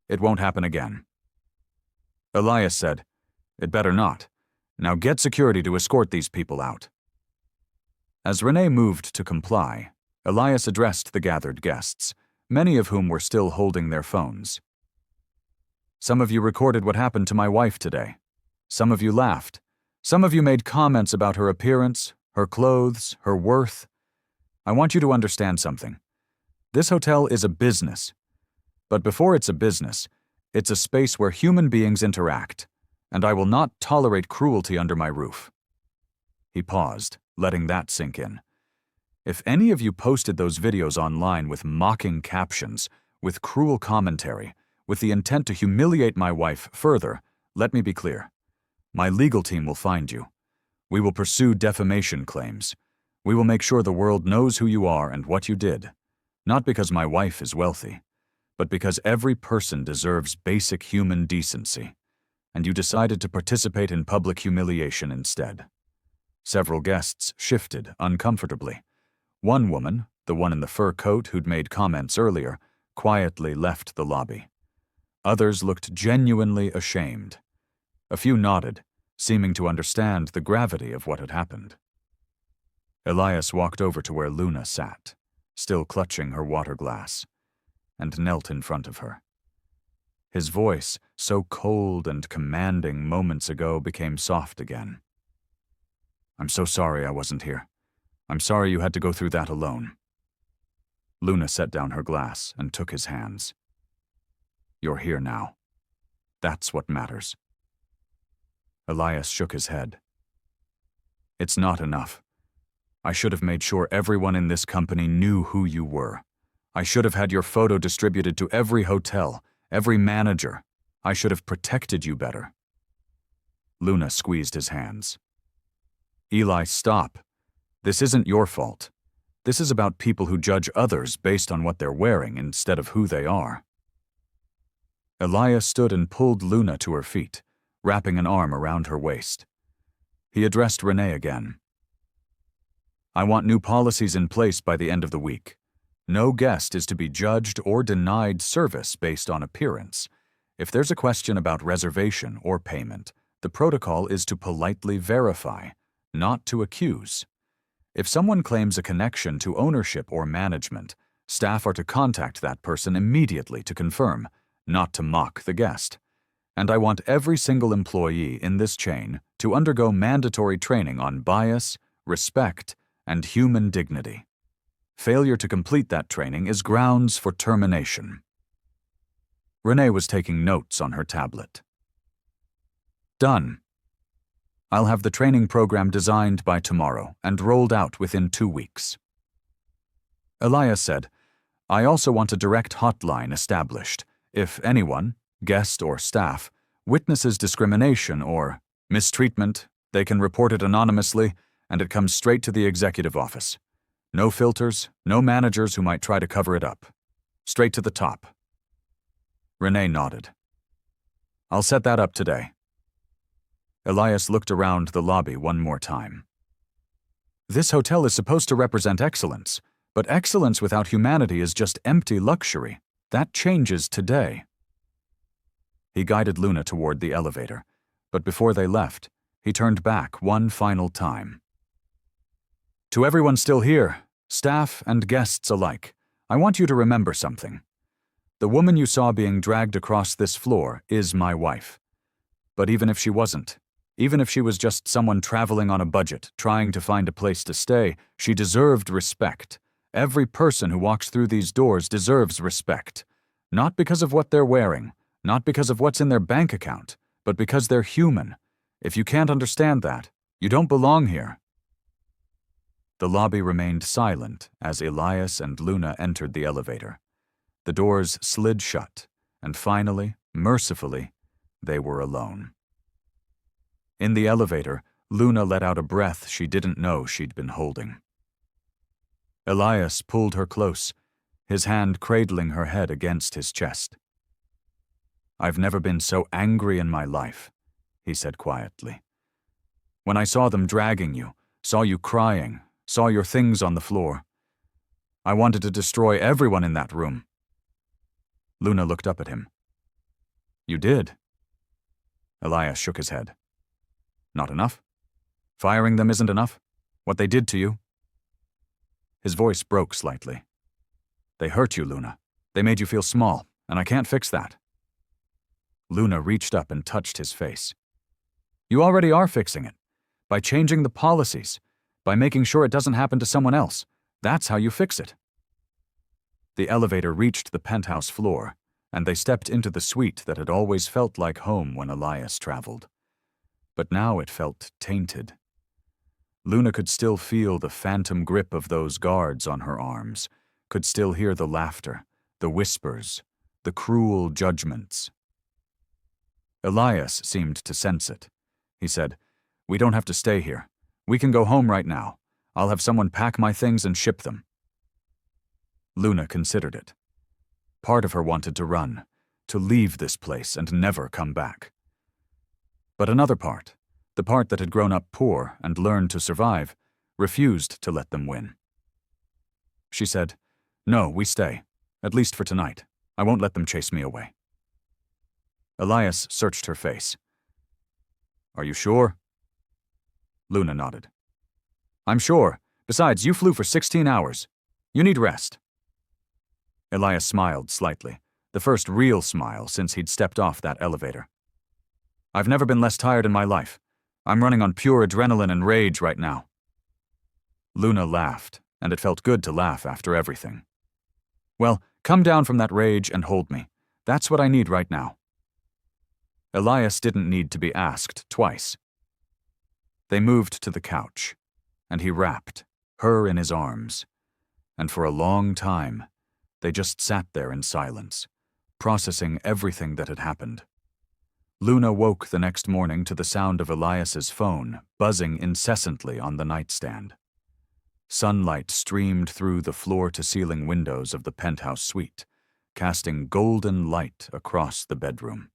It won't happen again. Elias said, It better not. Now get security to escort these people out. As Renee moved to comply, Elias addressed the gathered guests, many of whom were still holding their phones. Some of you recorded what happened to my wife today. Some of you laughed. Some of you made comments about her appearance, her clothes, her worth. I want you to understand something. This hotel is a business. But before it's a business, it's a space where human beings interact, and I will not tolerate cruelty under my roof. He paused, letting that sink in. If any of you posted those videos online with mocking captions, with cruel commentary, with the intent to humiliate my wife further, let me be clear. My legal team will find you. We will pursue defamation claims. We will make sure the world knows who you are and what you did. Not because my wife is wealthy, but because every person deserves basic human decency. And you decided to participate in public humiliation instead. Several guests shifted uncomfortably. One woman, the one in the fur coat who'd made comments earlier, quietly left the lobby. Others looked genuinely ashamed. A few nodded, seeming to understand the gravity of what had happened. Elias walked over to where Luna sat, still clutching her water glass, and knelt in front of her. His voice, so cold and commanding moments ago, became soft again. I'm so sorry I wasn't here. I'm sorry you had to go through that alone. Luna set down her glass and took his hands. You're here now. That's what matters. Elias shook his head. It's not enough. I should have made sure everyone in this company knew who you were. I should have had your photo distributed to every hotel, every manager. I should have protected you better. Luna squeezed his hands. Eli, stop. This isn't your fault. This is about people who judge others based on what they're wearing instead of who they are. Elias stood and pulled Luna to her feet, wrapping an arm around her waist. He addressed Renee again. I want new policies in place by the end of the week. No guest is to be judged or denied service based on appearance. If there's a question about reservation or payment, the protocol is to politely verify, not to accuse. If someone claims a connection to ownership or management, Staff are to contact that person immediately to confirm, not to mock the guest. And I want every single employee in this chain to undergo mandatory training on bias, respect, and human dignity. Failure to complete that training is grounds for termination. Renee was taking notes on her tablet. Done. I'll have the training program designed by tomorrow and rolled out within 2 weeks. Elias said, I also want a direct hotline established. If anyone, guest or staff, witnesses discrimination or mistreatment, they can report it anonymously, and it comes straight to the executive office. No filters, no managers who might try to cover it up. Straight to the top. Renee nodded. I'll set that up today. Elias looked around the lobby one more time. This hotel is supposed to represent excellence, but excellence without humanity is just empty luxury. That changes today. He guided Luna toward the elevator, but before they left, he turned back one final time. To everyone still here, staff and guests alike, I want you to remember something. The woman you saw being dragged across this floor is my wife. But even if she wasn't, even if she was just someone traveling on a budget, trying to find a place to stay, she deserved respect. Every person who walks through these doors deserves respect. Not because of what they're wearing, not because of what's in their bank account, but because they're human. If you can't understand that, you don't belong here. The lobby remained silent as Elias and Luna entered the elevator. The doors slid shut, and finally, mercifully, they were alone. In the elevator, Luna let out a breath she didn't know she'd been holding. Elias pulled her close, his hand cradling her head against his chest. I've never been so angry in my life, he said quietly. When I saw them dragging you, saw you crying, saw your things on the floor, I wanted to destroy everyone in that room. Luna looked up at him. You did? Elias shook his head. Not enough? Firing them isn't enough? What they did to you? His voice broke slightly. They hurt you, Luna. They made you feel small, and I can't fix that. Luna reached up and touched his face. You already are fixing it. By changing the policies, by making sure it doesn't happen to someone else. That's how you fix it. The elevator reached the penthouse floor, and they stepped into the suite that had always felt like home when Elias traveled. But now it felt tainted. Luna could still feel the phantom grip of those guards on her arms, could still hear the laughter, the whispers, the cruel judgments. Elias seemed to sense it. He said, We don't have to stay here. We can go home right now. I'll have someone pack my things and ship them. Luna considered it. Part of her wanted to run, to leave this place and never come back. But another part, the part that had grown up poor and learned to survive, refused to let them win. She said, No, we stay, at least for tonight. I won't let them chase me away. Elias searched her face. Are you sure? Luna nodded. I'm sure. Besides, you flew for 16 hours. You need rest. Elias smiled slightly, the first real smile since he'd stepped off that elevator. I've never been less tired in my life. I'm running on pure adrenaline and rage right now. Luna laughed, and it felt good to laugh after everything. Well, come down from that rage and hold me. That's what I need right now. Elias didn't need to be asked twice. They moved to the couch, and he wrapped her in his arms, and for a long time, they just sat there in silence, processing everything that had happened. Luna woke the next morning to the sound of Elias's phone buzzing incessantly on the nightstand. Sunlight streamed through the floor-to-ceiling windows of the penthouse suite, casting golden light across the bedroom.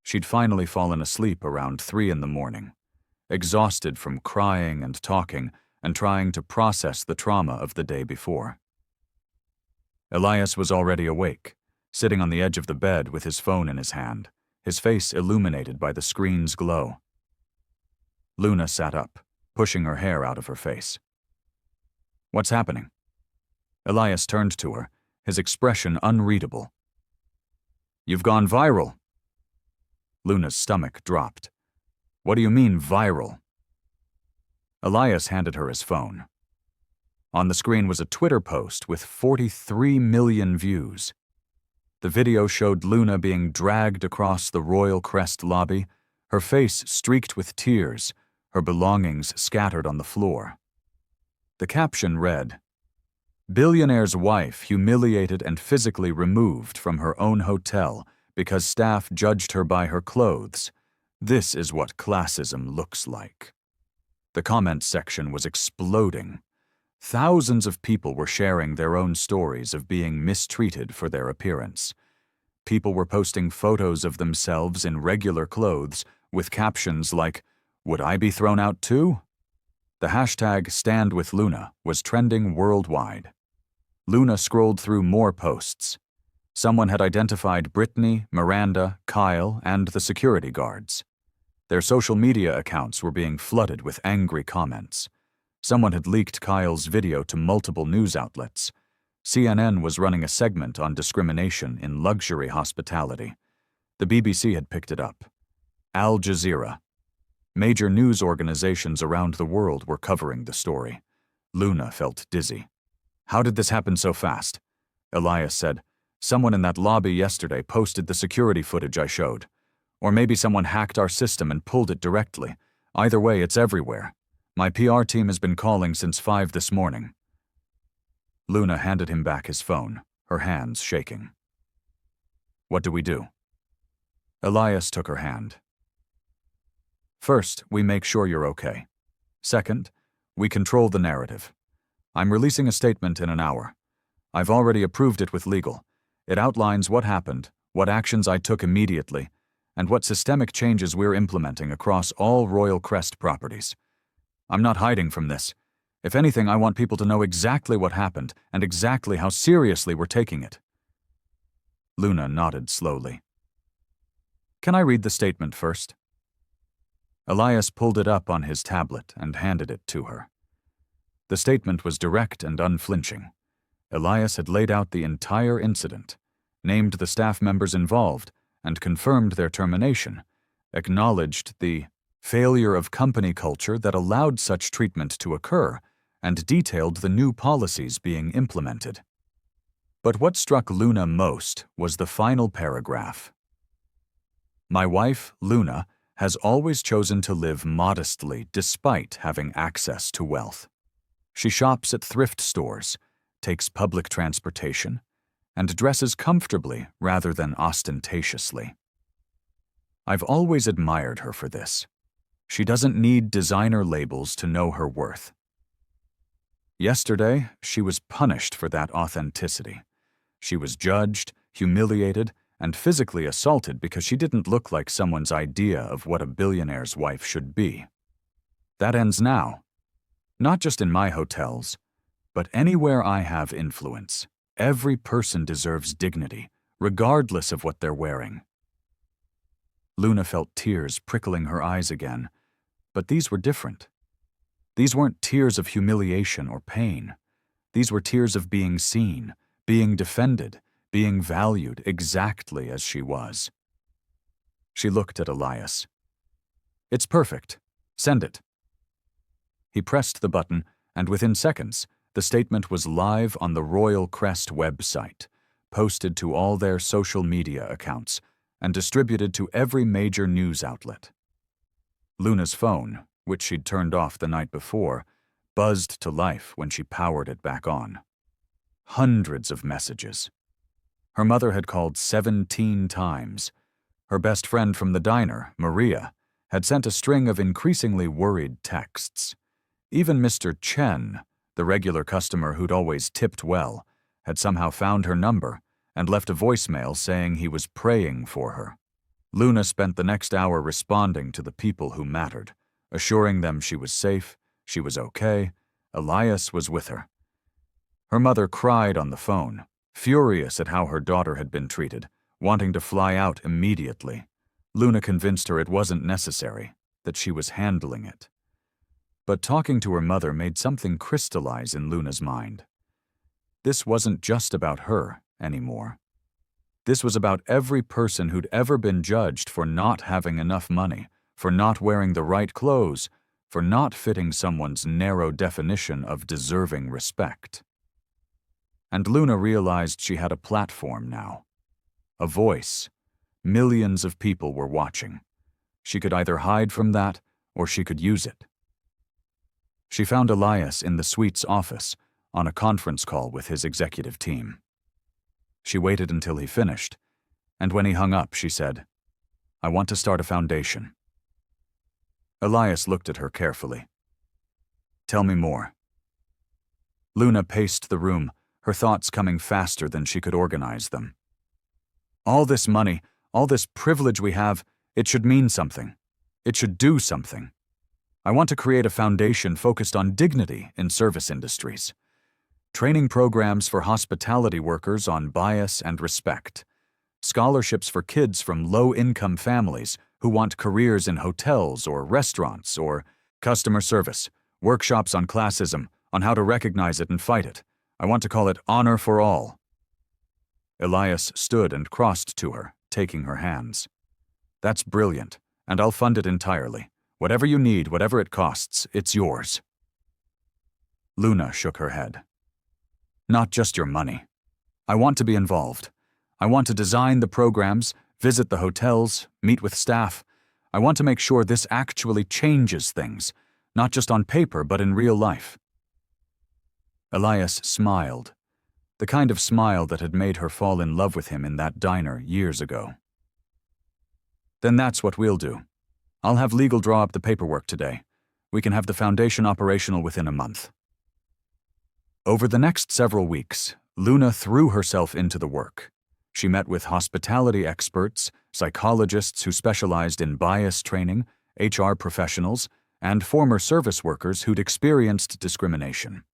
She'd finally fallen asleep around 3 a.m, exhausted from crying and talking and trying to process the trauma of the day before. Elias was already awake, sitting on the edge of the bed with his phone in his hand, his face illuminated by the screen's glow. Luna sat up, pushing her hair out of her face. What's happening? Elias turned to her, his expression unreadable. "You've gone viral." Luna's stomach dropped. "What do you mean, viral?" Elias handed her his phone. On the screen was a Twitter post with 43 million views. The video showed Luna being dragged across the Royal Crest lobby, her face streaked with tears, her belongings scattered on the floor. The caption read, "Billionaire's wife humiliated and physically removed from her own hotel because staff judged her by her clothes. This is what classism looks like." The comments section was exploding. Thousands of people were sharing their own stories of being mistreated for their appearance. People were posting photos of themselves in regular clothes with captions like, "Would I be thrown out too?" The hashtag #StandWithLuna was trending worldwide. Luna scrolled through more posts. Someone had identified Brittany, Miranda, Kyle, and the security guards. Their social media accounts were being flooded with angry comments. Someone had leaked Kyle's video to multiple news outlets. CNN was running a segment on discrimination in luxury hospitality. The BBC had picked it up. Al Jazeera. Major news organizations around the world were covering the story. Luna felt dizzy. "How did this happen so fast?" Elias said, "Someone in that lobby yesterday posted the security footage I showed. Or maybe someone hacked our system and pulled it directly. Either way, it's everywhere. My PR team has been calling since 5 this morning." Luna handed him back his phone, her hands shaking. "What do we do?" Elias took her hand. "First, we make sure you're okay. Second, we control the narrative. I'm releasing a statement in an hour. I've already approved it with legal. It outlines what happened, what actions I took immediately, and what systemic changes we're implementing across all Royal Crest properties. I'm not hiding from this. If anything, I want people to know exactly what happened and exactly how seriously we're taking it." Luna nodded slowly. "Can I read the statement first?" Elias pulled it up on his tablet and handed it to her. The statement was direct and unflinching. Elias had laid out the entire incident, named the staff members involved, and confirmed their termination, acknowledged the failure of company culture that allowed such treatment to occur, and detailed the new policies being implemented. But what struck Luna most was the final paragraph. "My wife, Luna, has always chosen to live modestly despite having access to wealth. She shops at thrift stores, takes public transportation, and dresses comfortably rather than ostentatiously. I've always admired her for this. She doesn't need designer labels to know her worth. Yesterday, she was punished for that authenticity. She was judged, humiliated, and physically assaulted because she didn't look like someone's idea of what a billionaire's wife should be. That ends now. Not just in my hotels, but anywhere I have influence. Every person deserves dignity, regardless of what they're wearing." Luna felt tears prickling her eyes again, but these were different. These weren't tears of humiliation or pain. These were tears of being seen, being defended, being valued exactly as she was. She looked at Elias. "It's perfect. Send it." He pressed the button, and within seconds, the statement was live on the Royal Crest website, posted to all their social media accounts, and distributed to every major news outlet. Luna's phone, which she'd turned off the night before, buzzed to life when she powered it back on. Hundreds of messages. Her mother had called 17 times. Her best friend from the diner, Maria, had sent a string of increasingly worried texts. Even Mr. Chen, the regular customer who'd always tipped well, had somehow found her number and left a voicemail saying he was praying for her. Luna spent the next hour responding to the people who mattered, assuring them she was safe, she was okay, Elias was with her. Her mother cried on the phone, furious at how her daughter had been treated, wanting to fly out immediately. Luna convinced her it wasn't necessary, that she was handling it. But talking to her mother made something crystallize in Luna's mind. this wasn't just about her anymore. This was about every person who'd ever been judged for not having enough money, for not wearing the right clothes, for not fitting someone's narrow definition of deserving respect. And Luna realized she had a platform now. A voice. Millions of people were watching. She could either hide from that, or she could use it. She found Elias in the suite's office, on a conference call with his executive team. She waited until he finished, and when he hung up, she said, "I want to start a foundation." Elias looked at her carefully. "Tell me more." Luna paced the room, her thoughts coming faster than she could organize them. "All this money, all this privilege we have, it should mean something. It should do something. I want to create a foundation focused on dignity in service industries. Training programs for hospitality workers on bias and respect. Scholarships for kids from low-income families who want careers in hotels or restaurants or customer service. Workshops on classism, on how to recognize it and fight it. I want to call it Honor for All." Elias stood and crossed to her, taking her hands. "That's brilliant, and I'll fund it entirely. Whatever you need, whatever it costs, it's yours." Luna shook her head. "Not just your money. I want to be involved. I want to design the programs, visit the hotels, meet with staff. I want to make sure this actually changes things, not just on paper but in real life." Elias smiled, the kind of smile that had made her fall in love with him in that diner years ago. "Then that's what we'll do. I'll have legal draw up the paperwork today. We can have the foundation operational within a month." Over the next several weeks, Luna threw herself into the work. She met with hospitality experts, psychologists who specialized in bias training, HR professionals, and former service workers who'd experienced discrimination.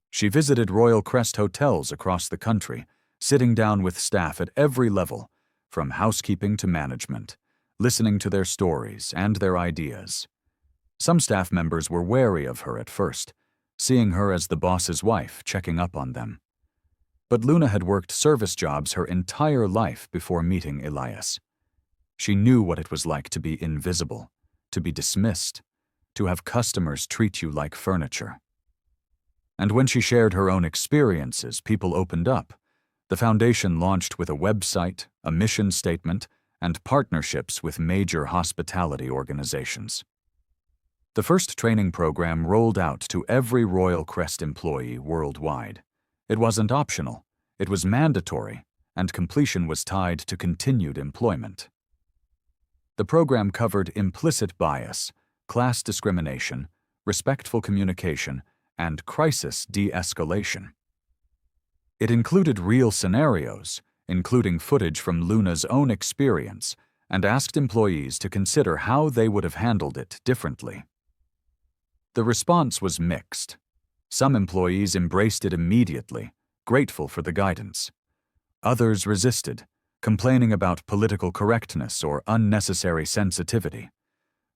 She visited Royal Crest hotels across the country, sitting down with staff at every level, from housekeeping to management, listening to their stories and their ideas. Some staff members were wary of her at first, seeing her as the boss's wife checking up on them. But Luna had worked service jobs her entire life before meeting Elias. She knew what it was like to be invisible, to be dismissed, to have customers treat you like furniture. And when she shared her own experiences, people opened up. The foundation launched with a website, a mission statement, and partnerships with major hospitality organizations. The first training program rolled out to every Royal Crest employee worldwide. It wasn't optional, it was mandatory, and completion was tied to continued employment. The program covered implicit bias, class discrimination, respectful communication, and crisis de-escalation. It included real scenarios, including footage from Luna's own experience, and asked employees to consider how they would have handled it differently. The response was mixed. Some employees embraced it immediately, grateful for the guidance. Others resisted, complaining about political correctness or unnecessary sensitivity.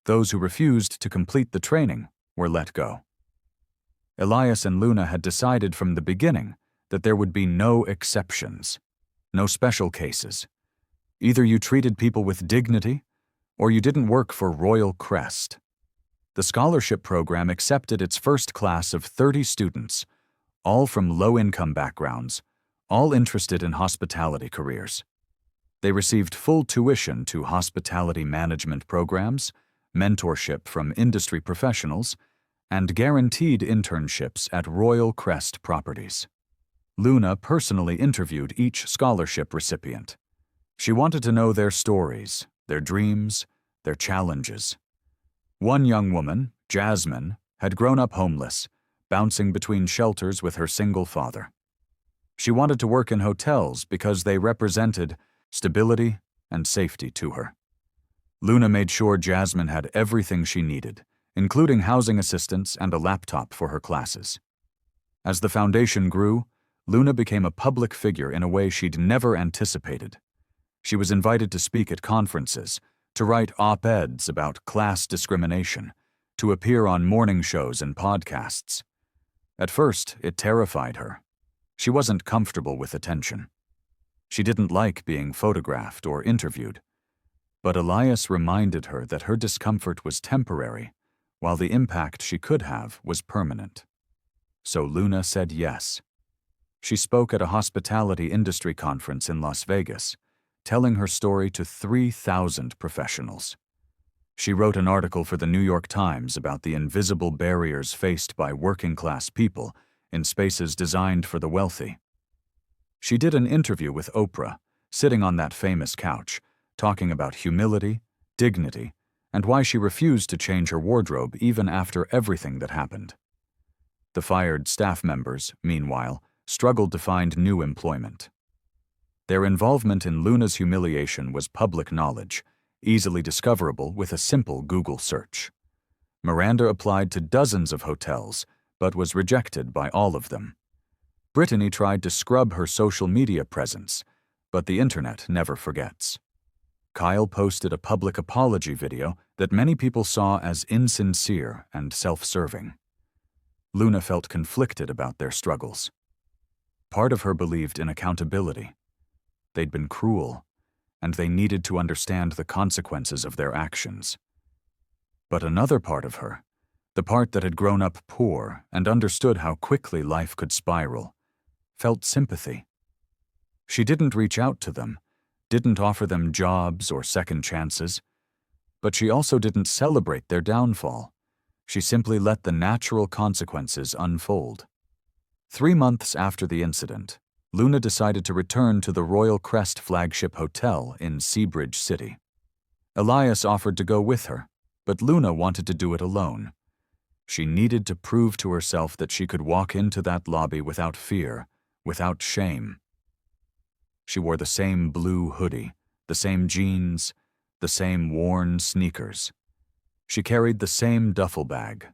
Those who refused to complete the training were let go. Elias and Luna had decided from the beginning that there would be no exceptions, no special cases. Either you treated people with dignity, or you didn't work for Royal Crest. The scholarship program accepted its first class of 30 students, all from low-income backgrounds, all interested in hospitality careers. They received full tuition to hospitality management programs, mentorship from industry professionals, and guaranteed internships at Royal Crest properties. Luna personally interviewed each scholarship recipient. She wanted to know their stories, their dreams, their challenges. One young woman, Jasmine, had grown up homeless, bouncing between shelters with her single father. She wanted to work in hotels because they represented stability and safety to her. Luna made sure Jasmine had everything she needed, including housing assistance and a laptop for her classes. As the foundation grew, Luna became a public figure in a way she'd never anticipated. She was invited to speak at conferences, to write op-eds about class discrimination, to appear on morning shows and podcasts. At first, it terrified her. She wasn't comfortable with attention. She didn't like being photographed or interviewed. But Elias reminded her that her discomfort was temporary, while the impact she could have was permanent. So Luna said yes. She spoke at a hospitality industry conference in Las Vegas, telling her story to 3,000 professionals. She wrote an article for the New York Times about the invisible barriers faced by working-class people in spaces designed for the wealthy. She did an interview with Oprah, sitting on that famous couch, talking about humility, dignity, and why she refused to change her wardrobe even after everything that happened. The fired staff members, meanwhile, struggled to find new employment. Their involvement in Luna's humiliation was public knowledge, easily discoverable with a simple Google search. Miranda applied to dozens of hotels, but was rejected by all of them. Brittany tried to scrub her social media presence, but the internet never forgets. Kyle posted a public apology video that many people saw as insincere and self-serving. Luna felt conflicted about their struggles. Part of her believed in accountability. They'd been cruel, and they needed to understand the consequences of their actions. But another part of her, the part that had grown up poor and understood how quickly life could spiral, felt sympathy. She didn't reach out to them, didn't offer them jobs or second chances, but she also didn't celebrate their downfall. She simply let the natural consequences unfold. 3 months after the incident, Luna decided to return to the Royal Crest flagship hotel in Seabridge City. Elias offered to go with her, but Luna wanted to do it alone. She needed to prove to herself that she could walk into that lobby without fear, without shame. She wore the same blue hoodie, the same jeans, the same worn sneakers. She carried the same duffel bag.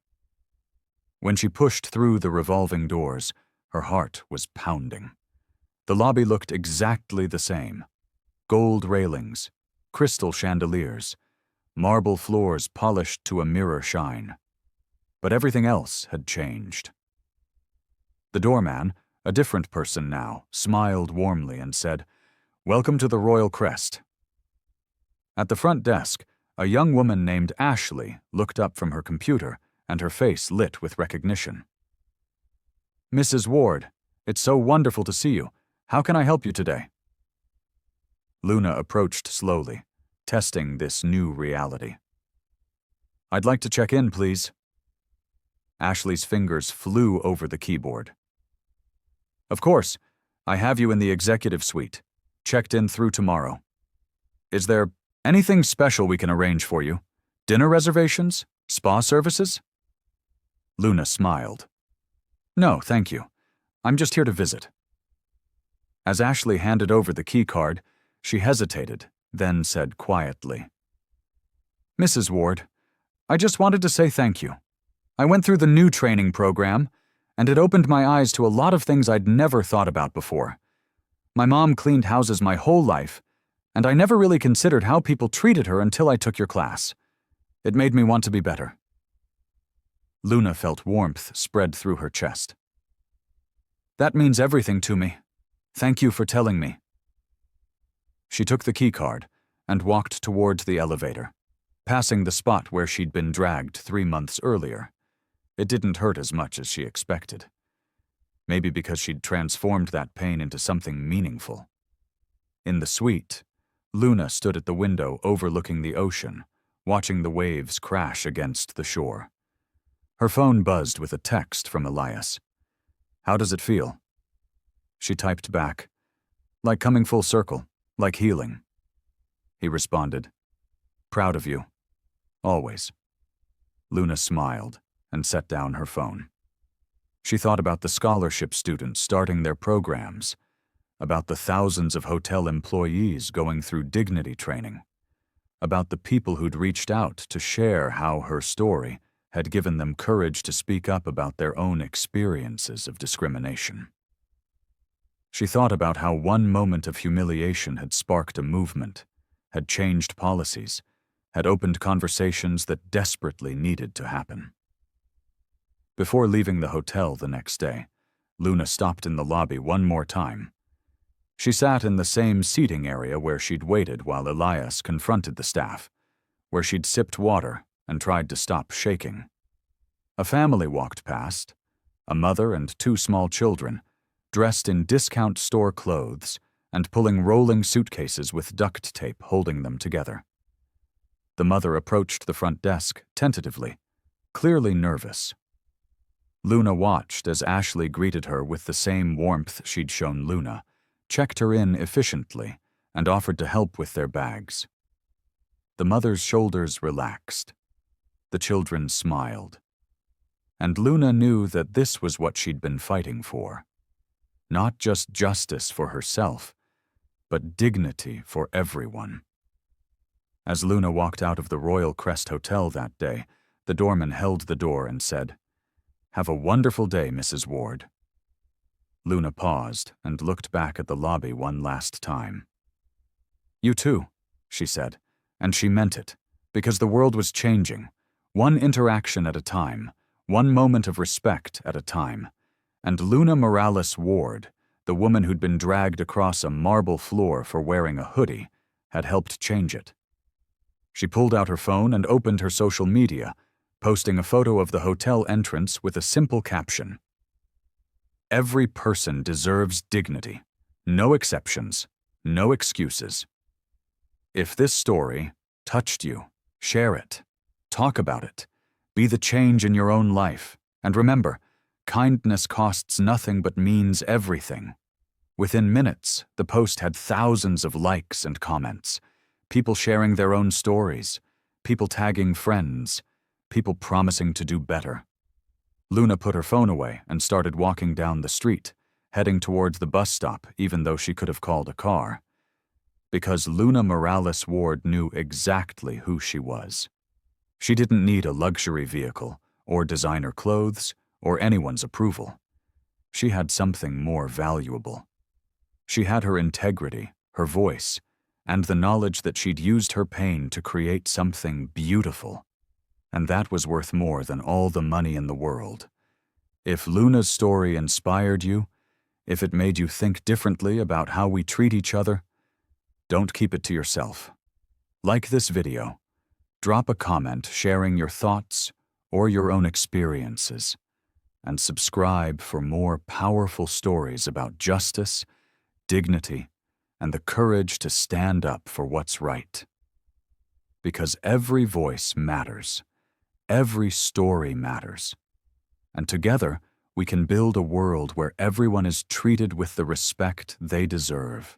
When she pushed through the revolving doors, her heart was pounding. The lobby looked exactly the same. Gold railings, crystal chandeliers, marble floors polished to a mirror shine. But everything else had changed. The doorman, a different person now, smiled warmly and said, "Welcome to the Royal Crest." At the front desk, a young woman named Ashley looked up from her computer, and her face lit with recognition. "Mrs. Ward, it's so wonderful to see you. How can I help you today?" Luna approached slowly, testing this new reality. "I'd like to check in, please." Ashley's fingers flew over the keyboard. "Of course, I have you in the executive suite, checked in through tomorrow. Is there anything special we can arrange for you? Dinner reservations? Spa services?" Luna smiled. "No, thank you. I'm just here to visit." As Ashley handed over the key card, she hesitated, then said quietly, "Mrs. Ward, I just wanted to say thank you. I went through the new training program, and it opened my eyes to a lot of things I'd never thought about before. My mom cleaned houses my whole life, and I never really considered how people treated her until I took your class. It made me want to be better." Luna felt warmth spread through her chest. "That means everything to me. Thank you for telling me." She took the key card and walked towards the elevator, passing the spot where she'd been dragged 3 months earlier. It didn't hurt as much as she expected. Maybe because she'd transformed that pain into something meaningful. In the suite, Luna stood at the window overlooking the ocean, watching the waves crash against the shore. Her phone buzzed with a text from Elias. "How does it feel?" She typed back, "Like coming full circle, like healing." He responded, "Proud of you. Always." Luna smiled and set down her phone. She thought about the scholarship students starting their programs, about the thousands of hotel employees going through dignity training, about the people who'd reached out to share how her story had given them courage to speak up about their own experiences of discrimination. She thought about how one moment of humiliation had sparked a movement, had changed policies, had opened conversations that desperately needed to happen. Before leaving the hotel the next day, Luna stopped in the lobby one more time. She sat in the same seating area where she'd waited while Elias confronted the staff, where she'd sipped water and tried to stop shaking. A family walked past, a mother and two small children, dressed in discount store clothes and pulling rolling suitcases with duct tape holding them together. The mother approached the front desk tentatively, clearly nervous. Luna watched as Ashley greeted her with the same warmth she'd shown Luna, checked her in efficiently, and offered to help with their bags. The mother's shoulders relaxed. The children smiled. And Luna knew that this was what she'd been fighting for. Not just justice for herself, but dignity for everyone. As Luna walked out of the Royal Crest Hotel that day, the doorman held the door and said, "Have a wonderful day, Mrs. Ward." Luna paused and looked back at the lobby one last time. "You too," she said, and she meant it, because the world was changing, one interaction at a time, one moment of respect at a time, and Luna Morales Ward, the woman who'd been dragged across a marble floor for wearing a hoodie, had helped change it. She pulled out her phone and opened her social media, posting a photo of the hotel entrance with a simple caption. "Every person deserves dignity. No exceptions, no excuses." If this story touched you, share it. Talk about it. Be the change in your own life. And remember, kindness costs nothing but means everything. Within minutes, the post had thousands of likes and comments. People sharing their own stories. People tagging friends. People promising to do better. Luna put her phone away and started walking down the street, heading towards the bus stop even though she could have called a car. Because Luna Morales Ward knew exactly who she was. She didn't need a luxury vehicle, or designer clothes, or anyone's approval. She had something more valuable. She had her integrity, her voice, and the knowledge that she'd used her pain to create something beautiful. And that was worth more than all the money in the world. If Luna's story inspired you, if it made you think differently about how we treat each other, don't keep it to yourself. Like this video, drop a comment sharing your thoughts or your own experiences, and subscribe for more powerful stories about justice, dignity, and the courage to stand up for what's right. Because every voice matters. Every story matters. And together, we can build a world where everyone is treated with the respect they deserve.